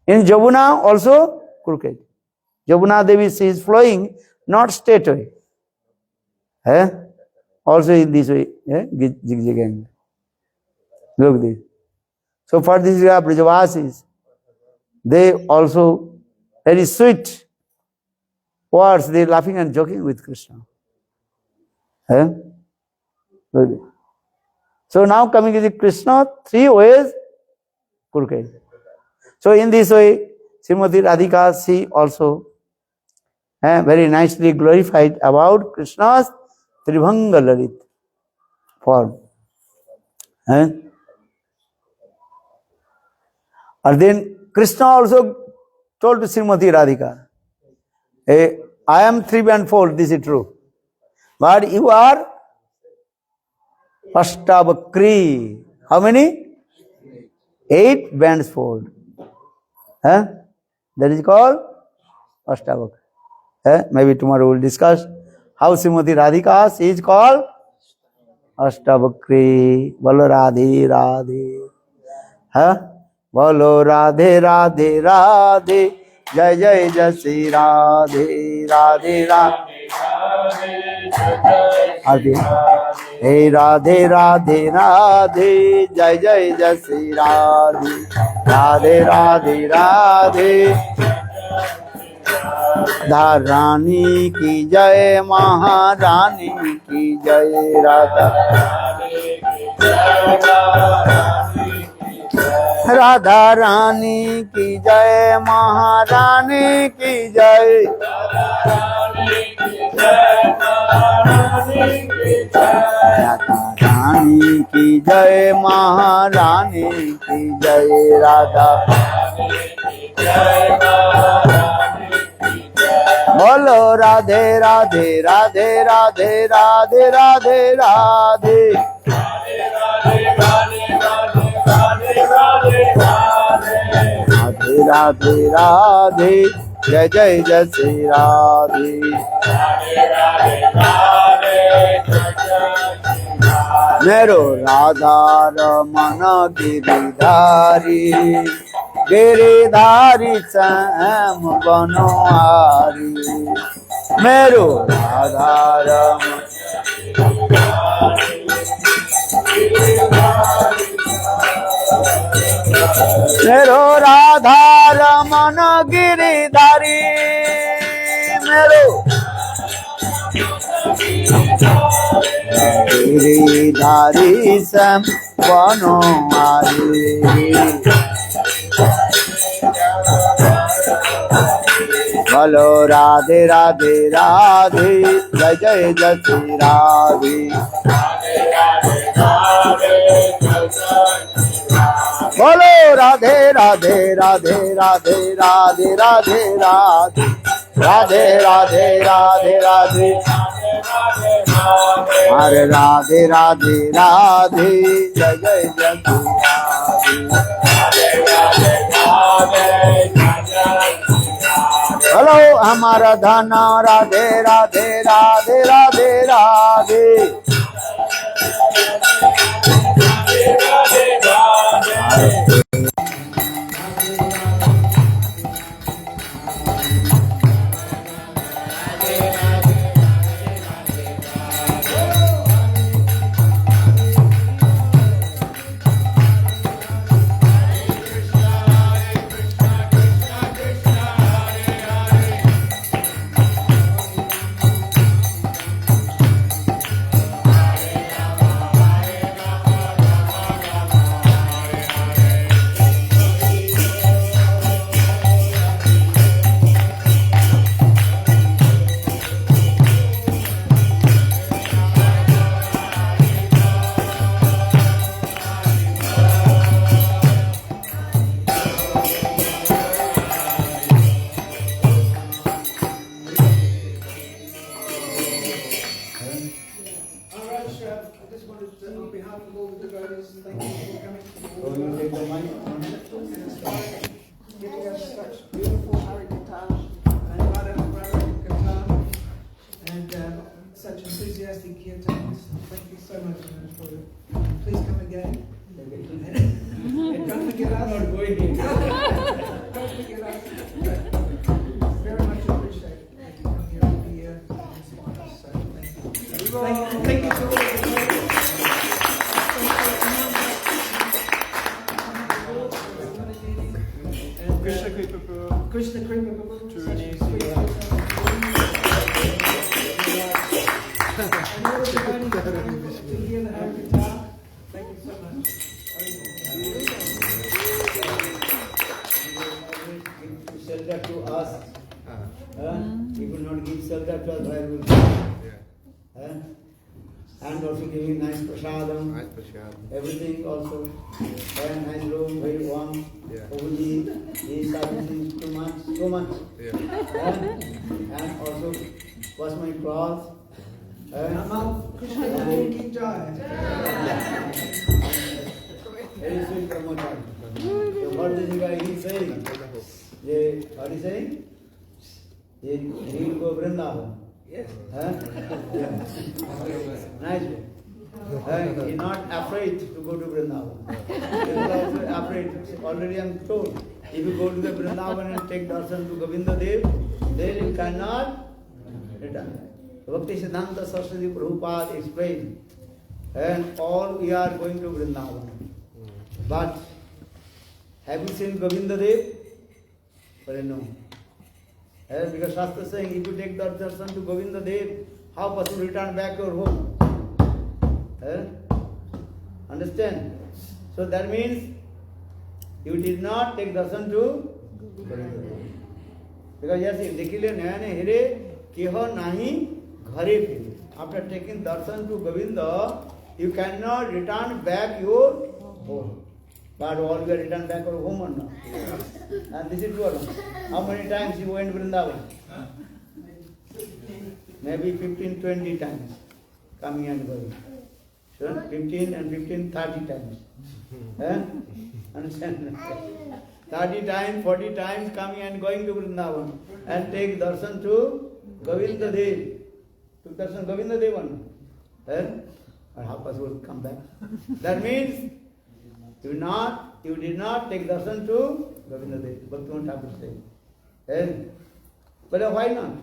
Speaker 1: In Jamuna also crooked. Jamuna Devi, she is flowing not straight way. Also in this way, zigzagging. Look this. So for this Brajavasis, they also very sweet words, they laughing and joking with Krishna. So now coming to the Krishna, three ways crooked. So in this way, Srimati Radhika, she also very nicely glorified about Krishna's Tribhanga Lalit form. And then Krishna also told to Srimati Radhika, I am three-bandfold, this is true. But you are Ashtabakri. How many? 8 bands fold. That is called Ashtabakri. Maybe tomorrow we'll discuss how Srimati Radhika, she is called Ashtavakri. Bolo Radhe Radhe. Bolo Radhe Radhe Radhe. Jai Jai Jai Shri Radhe Radhe Radhe. Hey Radhe Radhe Radhe. Jai Jai Jai Shri Radhe Radhe Radhe Radhe. रानी की जय महारानी की जय राधा राधा रानी की जय महारानी की जय राधा रानी की जय महारानी की जय राधा बोलो राधे राधे राधे राधे राधे राधे राधे राधे राधे राधे जय जय जय श्री राधे मेरो राधा रमन गिरिधारी गिरिधारी श्याम बनवारी मेरो राधा रमन मेरो राधा रमन गिरिधारी मेरो गिरिधारी श्याम बनवारी बोलो राधे राधे राधे जय जय जय श्री राधे बोलो राधे राधे राधे राधे राधे राधे राधे राधे राधे राधे राधे अरे राधे राधे राधे जय जय जय हेलो हमारा धना Radhe Radhe Radhe Radhe Radhe
Speaker 7: Krishna Kripa Prabhu. Thank you so much.
Speaker 1: Shelter to us. He will not give shelter to us. Where will and also giving nice prasadam.
Speaker 6: Nice prasadam.
Speaker 1: Everything also. Very nice room, very warm. Prabhuji, he is servicing too much. And also wash my clothes.
Speaker 7: Krishna ki jai.
Speaker 1: Very sweet promotion. So what is the guy he saying? What is saying? He will go Vrindavan.
Speaker 7: Yes.
Speaker 1: Huh? Yeah. Nice. He is not afraid to go to Vrindavan. He is also afraid. Already I am told. If you go to the Vrindavan and take darshan to Govinda Dev, then you cannot return. Bhakti Siddhanta Saraswati Prabhupada explained, and all we are going to Vrindavan. But have you seen Govinda Dev? But no. Because Shastra is saying, if you take that darshan to Govinda Dev, how possible return back your home? Understand? So that means you did not take darshan to Govinda Dev. Because yes, if देखिले नया ने हेरे केह नहीं घरे फिरे. After taking darshan to Govinda, you cannot return back your home. But all you return back your home or not? And this is true or not? How many times you went Vrindavan? Maybe 15, 20 times. Coming and going. Sure? 15 and 15, 30 times. Understand? 30 times, 40 times coming and going to Vrindavan. And take darshan to Govinda Dev. Took darshan Govinda Dev one. And how possible to come back? That means you did not take darshan to Govinda Dev. Bhaktivinoda Thakur said. But why not?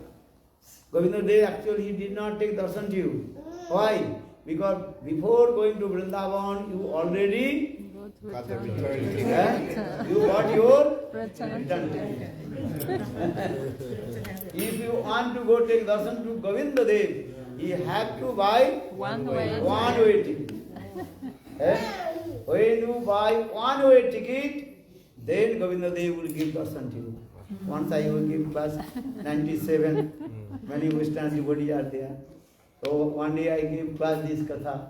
Speaker 1: Govinda Dev actually he did not take darshan to you. Why? Because before going to Vrindavan, you already you got your return ticket. If you want to go take darshan to Govinda Dev, you have to buy one-way ticket. When you buy one-way ticket, then Govinda Dev will give darshan to you. Once I will give class 97, many Western devotees are there. So one day I give class this katha.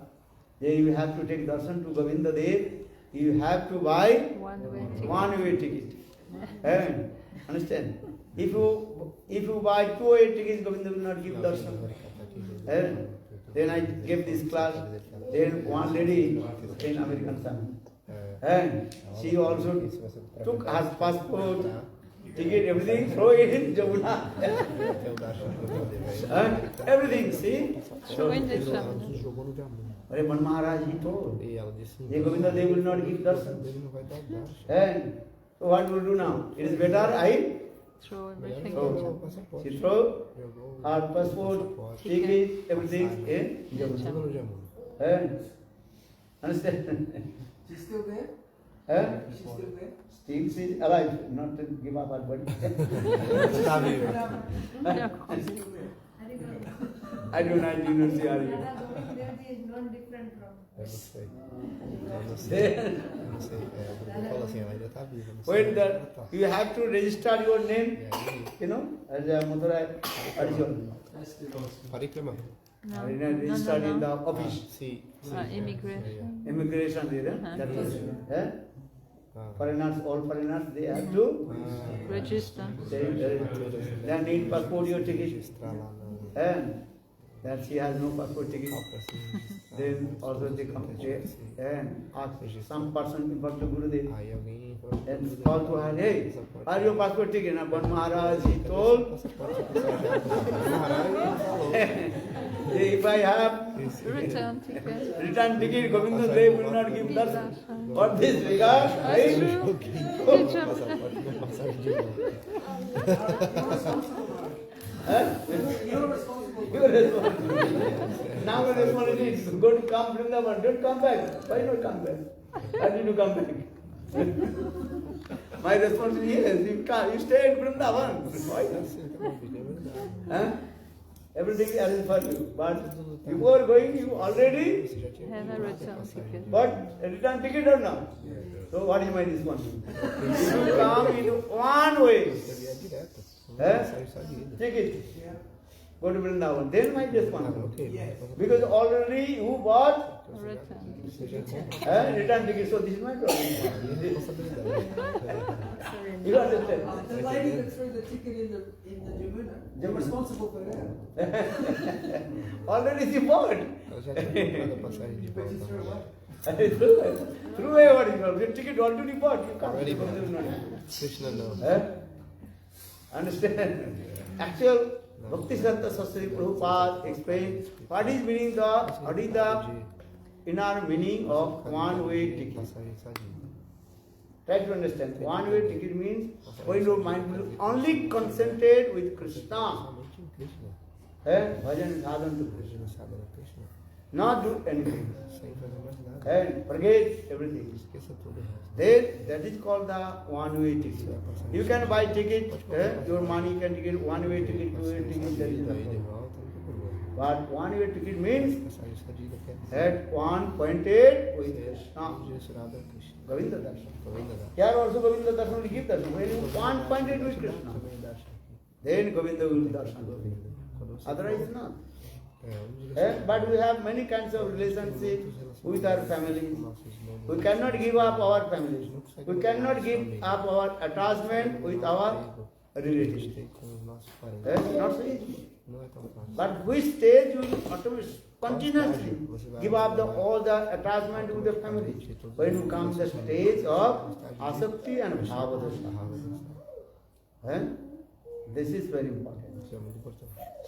Speaker 1: Then you have to take darshan to Govinda Dev. You have to buy one-way ticket. Understand? If you buy two-way tickets, Govinda will not give darshan. Then I gave this class. Then one lady in American Son. And she also took her passport, ticket, everything, throw it in Jamuna. Everything, see? But Maharaj, he told, Govinda, they will not give darshan. And so what will do now? It is better I
Speaker 8: throw everything.
Speaker 1: She throw her passport, ticket, everything in Jamuna. Understand?
Speaker 7: She's still there? She's still there?
Speaker 1: Still she is alive, not to give up her body.
Speaker 7: She's still there.
Speaker 1: I do not see her.
Speaker 9: is not different from.
Speaker 1: When you have to register your name, as a Madurai Arjun.
Speaker 8: No,
Speaker 1: Registered in the office.
Speaker 8: immigration.
Speaker 1: Immigration, that was foreigners, all foreigners, they have to
Speaker 8: Register.
Speaker 1: they need passport your ticket. And that she has no passport ticket. Then also they come and ask some person in Bhakti Gurudev and call to her, hey, are your passport ticket? Now, but Maharaj, he told, if I have
Speaker 8: Return ticket.
Speaker 1: return ticket, Govinda Dev will not give darshan. What this regard? You're responsible. Now the responsibility is go to come Vrindavan, don't come back. Why not come back? Why did you come back? My responsibility is you stay in Vrindavan. Why? Everything is arranged for you. But before going, you already
Speaker 8: Have a return ticket.
Speaker 1: got a return ticket or not? So what is my responsibility? If you come in one way, ticket, go to Vrindavan, then my responsibility. Because already you bought
Speaker 8: Return.
Speaker 1: return ticket, so this is my problem. You understand?
Speaker 7: The lady that threw the ticket in the Jamuna, they're responsible for that.
Speaker 1: Already she bought.
Speaker 7: But you threw away.
Speaker 1: Through away what is wrong? The ticket already bought. You can't.
Speaker 6: Already bought. Krishna knows.
Speaker 1: Understand? actual Bhakti-siddhanta Saraswati Prabhupada explained what is the inner meaning of one-way ticket. Try to understand. One-way ticket means when your mind will only concentrate with Krishna. And bhajan sadhan to Krishna. Not do anything. And forget everything. Then that is called the one-way ticket. You can buy ticket, your money can get one-way ticket, two-way ticket, that is the problem. But one-way ticket means at one pointed with Krishna. Govinda darshan. Here also Govinda darshan will give darshan. When you one pointed with Krishna, then Govinda will darshan. Otherwise not. But we have many kinds of relationships with our families. We cannot give up our families. We cannot give up our attachment with our relatives. Not so easy. But which stage you will automatically, continuously give up all the attachment with the family? When you come to the stage of asakti and bhavadasha. This is very important.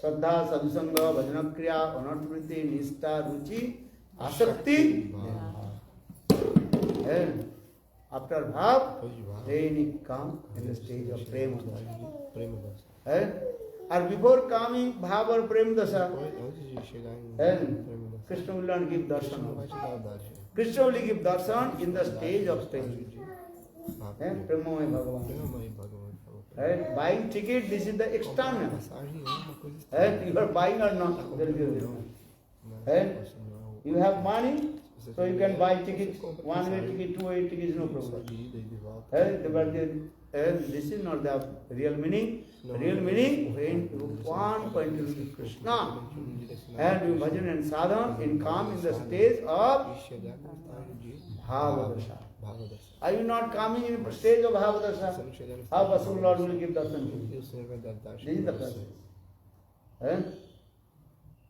Speaker 1: Shraddha, sadhusanga, bhajana kriya, anarthriti, nishta, ruchi, asakti. And after bhav, then it comes in the stage of prema. And before coming bhav or prema dasha, and Krishna will not give darshan. Krishna will give darshan in the stage of prema. And prema mein Bhagavan. And buying ticket, this is the external. And you are buying or not, there is a difference. And you have money, so you can buy ticket, one-way ticket, two-way ticket is no problem. And this is not the real meaning. The real meaning, when you one point to Krishna, and you bhajan and sadhan, in come in the stage of bhavadasha. Are you not coming in the stage of bhavadasha? How Vasul Lord will give darshan to you? This is the process.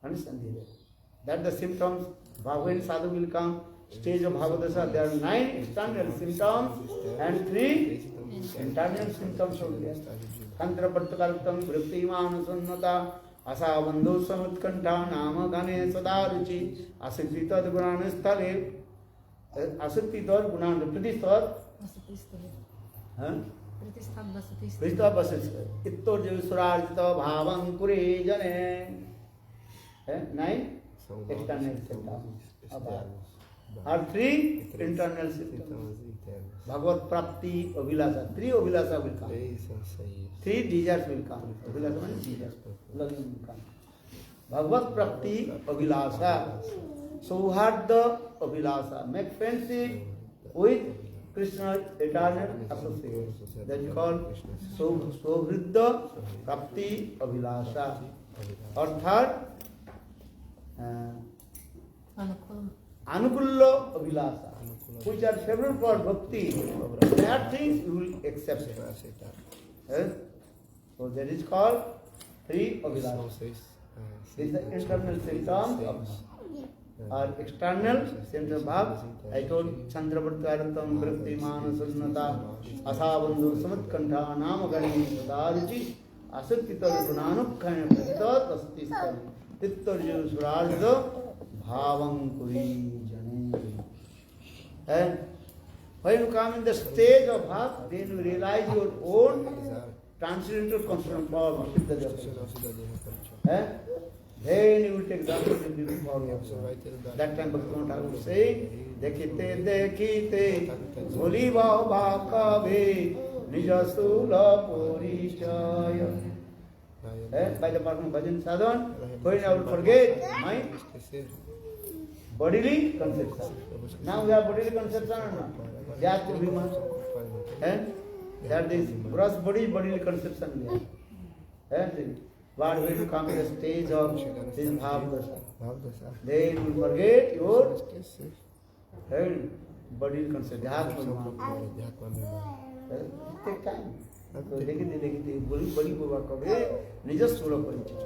Speaker 1: Understand here? That the symptoms, when sadhu will come, stage of bhavadasha, there are 9 external symptoms and 3 internal symptoms of there. Tantra Partakartam, Vriptiman Sunnata, Asa Bandhu Samutkanta, Nama Gane Sadaruchi, Asitita the Guranastale, Asitita Gunan, the British thought. Krishna Basis, Itto Jusurajita, Bhavan Kure Jane. 9 external symptoms. Or 3 internal symptoms. Bhagavad Prapti, Abhilasa. 3 Abhilasa will come. 3 desires will come. Abhilasa means desires. Will come. Bhagavad Prapti, Abhilasa. Sauhardha, Abhilasa. Make friendship with Krishna, eternal associate. That is called Sauhridha Prapti, Abhilasa. Or third, Anukulla Abhilasa, which are favorable for bhakti. That things you will accept. So that is called 3 Abhilasas. This is the internal symptoms of or external symptoms of I told Chandravartaratam Vripti Manasunnata Asabandhu Samatkantha Namagani Sadaruchi Asakita Gunanukkhana Prastat Astisthali Tittarju Surajda Bhavam Kuri Jane. And when you come in the stage of bhav, then you realize your own transcendental constitutional power. Then you will take the opportunity to follow. That time Bhaktivinoda Thakur will say, Dekhite dekhite Bholi bhava kave Nijasula porichaya. By the part of bhajan sadhan, when I will forget my bodily conception. Now we have bodily conception or not? Jat Bhima. And that is gross bodily conception there. But when you come to the stage of this bhavadasha, then you forget your bodily conception. Jat Bhima. It takes time. देखते बड़ी बुआ कवे निज स्थूल परिचय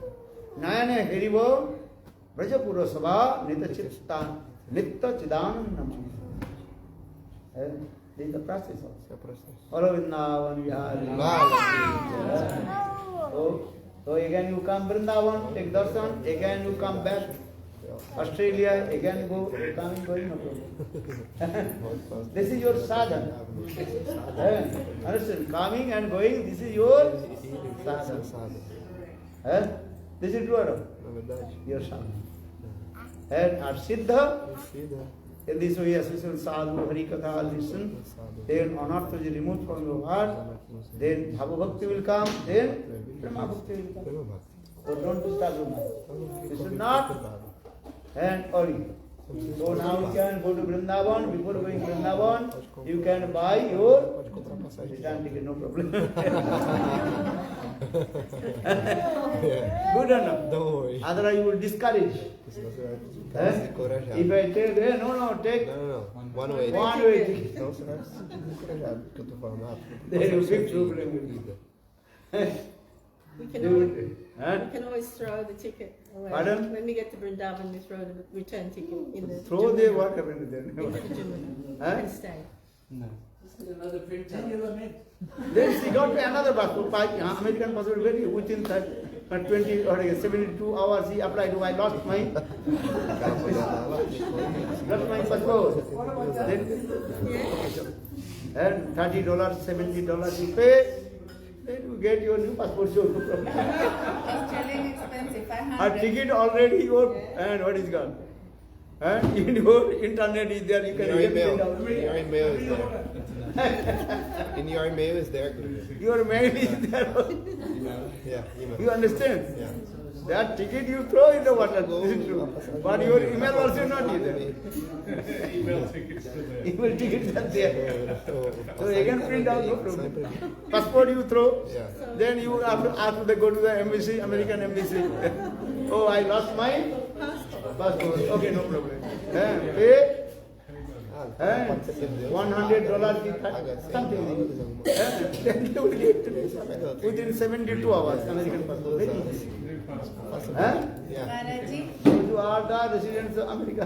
Speaker 1: नयन हेरिव ब्रजपुर सभा नित्य चित्ता नित्य चिदानंद this is the process also. All Vrindavan Vihari. So So again you come Vrindavan, take darshan, again you come back Australia, again go, coming, going, no problem. This is your sadhana. Understand? Coming and going, this is your sadhana. This is true or not? Your sadhana. And our siddha, in this way, association sadhu, hari katha, listen, then anartha will be removed from your heart, then bhava bhakti will come, then prema bhakti will come. So don't disturb your mind. You should not and hurry. So now you can go to Vrindavan. Before going to Vrindavan, you can buy your return ticket, no problem. Good or not?
Speaker 6: Don't worry.
Speaker 1: Otherwise you will discourage. If I tell them, no, take
Speaker 6: One way.
Speaker 1: one way ticket.
Speaker 6: Então você vai se encorajar, porque eu tô falando rápido.
Speaker 1: There is a big problem with it.
Speaker 7: We can,
Speaker 1: They
Speaker 7: always,
Speaker 1: would-
Speaker 7: we can always throw the ticket away.
Speaker 1: Pardon?
Speaker 7: When we get to Vrindavan, we throw the return ticket in the
Speaker 1: Throw
Speaker 7: Jamuna.
Speaker 1: there, what happened to
Speaker 7: In the
Speaker 1: them?
Speaker 7: Jamuna.
Speaker 1: Huh?
Speaker 7: And stay.
Speaker 1: Then she got another passport, American passport, very within 20 or 72 hours he applied. I lost my passport. Then, and $30, $70 you pay, then you get your new passport. So no problem.
Speaker 3: Australian expensive,
Speaker 1: A
Speaker 3: 500.
Speaker 1: ticket already your and what is gone? And in your internet is there, you can
Speaker 6: Your
Speaker 1: get it
Speaker 6: email.
Speaker 1: out.
Speaker 6: Your email is there. In your email is there.
Speaker 1: Your mail is there.
Speaker 6: Yeah, email.
Speaker 1: You understand?
Speaker 6: Yeah.
Speaker 1: That ticket you throw in the water, this is true. But your email also not there.
Speaker 2: Email tickets to the.
Speaker 1: Email tickets are there. So again print out, no problem. Passport you throw,
Speaker 6: Yeah.
Speaker 1: then you after they go to the embassy, American embassy. Oh, I lost my passport. Okay, no problem. Pay. $100 something. Then you will get within 72 hours American passport. Very easy.
Speaker 6: Yeah.
Speaker 3: Maharaji,
Speaker 1: Those who are the residents of America,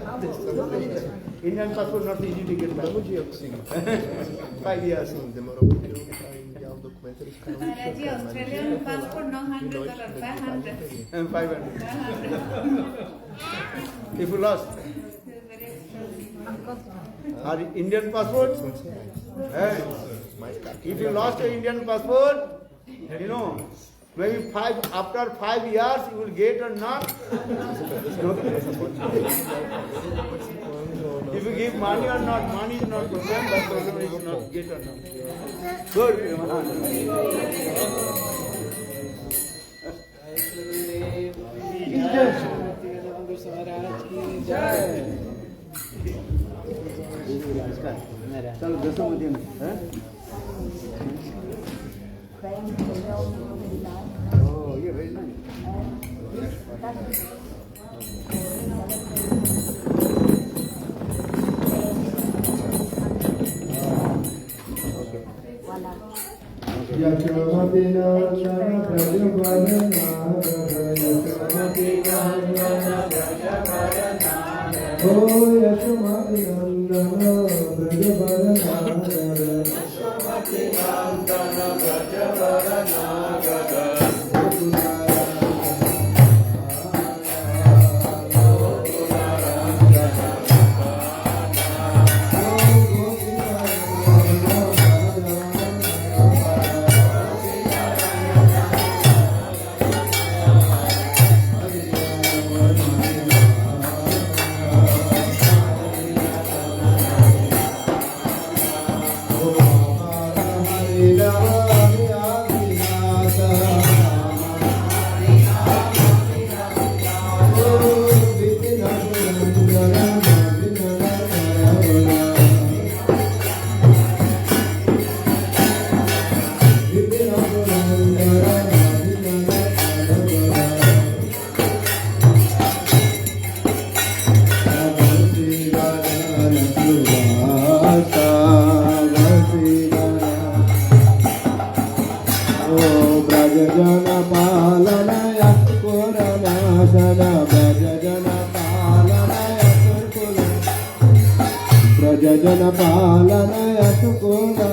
Speaker 1: Indian passport not easy to get back. 5 years.
Speaker 6: Assim, demorou muito tempo pra enviar o documento, eles ficaram me
Speaker 3: Maharaji,
Speaker 6: chocando, mas
Speaker 3: Australian passport no $100, 500.
Speaker 1: And 500.
Speaker 3: 500.
Speaker 1: If you lost,
Speaker 3: This is very expensive.
Speaker 1: our Indian passport,
Speaker 6: mais caro.
Speaker 1: if you lost your Indian passport, you know, maybe after 5 years you will get or not. If you give money or not, money is not problem, but problem is not get or not. Good. चलो दसों दिन Oh, yeah, very nice.
Speaker 10: Jana palana yatukuna nashana Braja jana palana yatukuna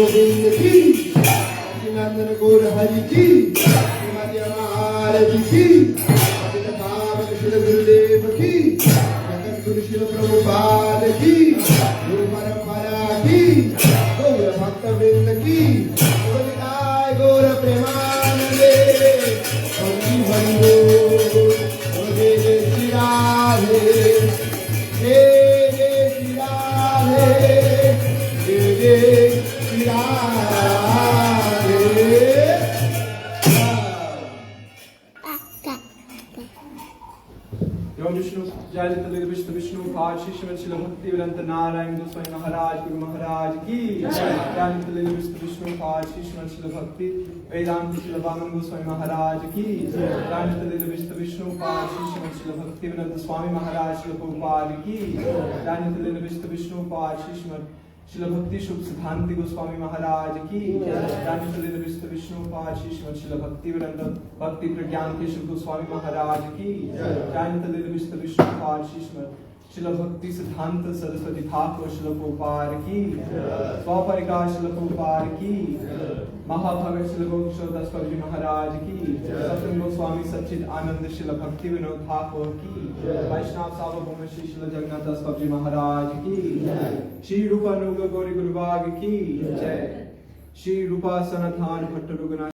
Speaker 10: Govind की, नंदन गौर हरि की, श्रीमती महाराज की, श्री गुरुदेव की, जगत गुरु शिल प्रभुपाद की, गुरु परंपरा की, गौर भक्त वृंद की, गोविंदाय गौर प्रेमानंदे, हरि हरि बोल, जय जय श्री राधे, जय जय श्री राधे, जय जय Shri Radhe.
Speaker 6: Om Vishnu Jai Jai Vishnu Vishnu Bhaji Shrimad Srila Bhaktivedanta Narayan Goswami Maharaj Guru Maharaj Ki Jai Jai Vishnu Vishnu Bhaji Shrimad Srila Bhakti Vedanta Srila Vaman Goswami Maharaj Ki Jai Jai Vishnu Vishnu Bhaji Shrimad Srila Bhaktivedanta Swami Maharaj Srila Prabhupada Ki Jai Jai Vishnu Vishnu Bhaji Shrimad Srila Bhakti Shubh Siddhanti Goswami Maharaj Ki Jai Vishnu Vishnu Bhaji Shrimad Srila Bhaktivedanta Bhakti Pragyanti Shubh Goswami Maharaj Ki Jai Vishnu Vishnu Bhaji Shrimad Srila Bhakti Siddhanta Saraswati Thakur Srila Prabhupada Ki Swaparika Srila Prabhupada Ki Mahabhagat Srila Gokshal Das Kabji Maharaj Ki Satyam Goswami Satchit Anand Srila Bhakti Vinod Thakur Ki Vaishnav Sarvabhauma Shri Srila Jagannath Das Kabji Maharaj Ki Shri Rupa Nuga Gauri Guru Bhag Ki Jai Shri Rupa Sanathan Bhatta Rugana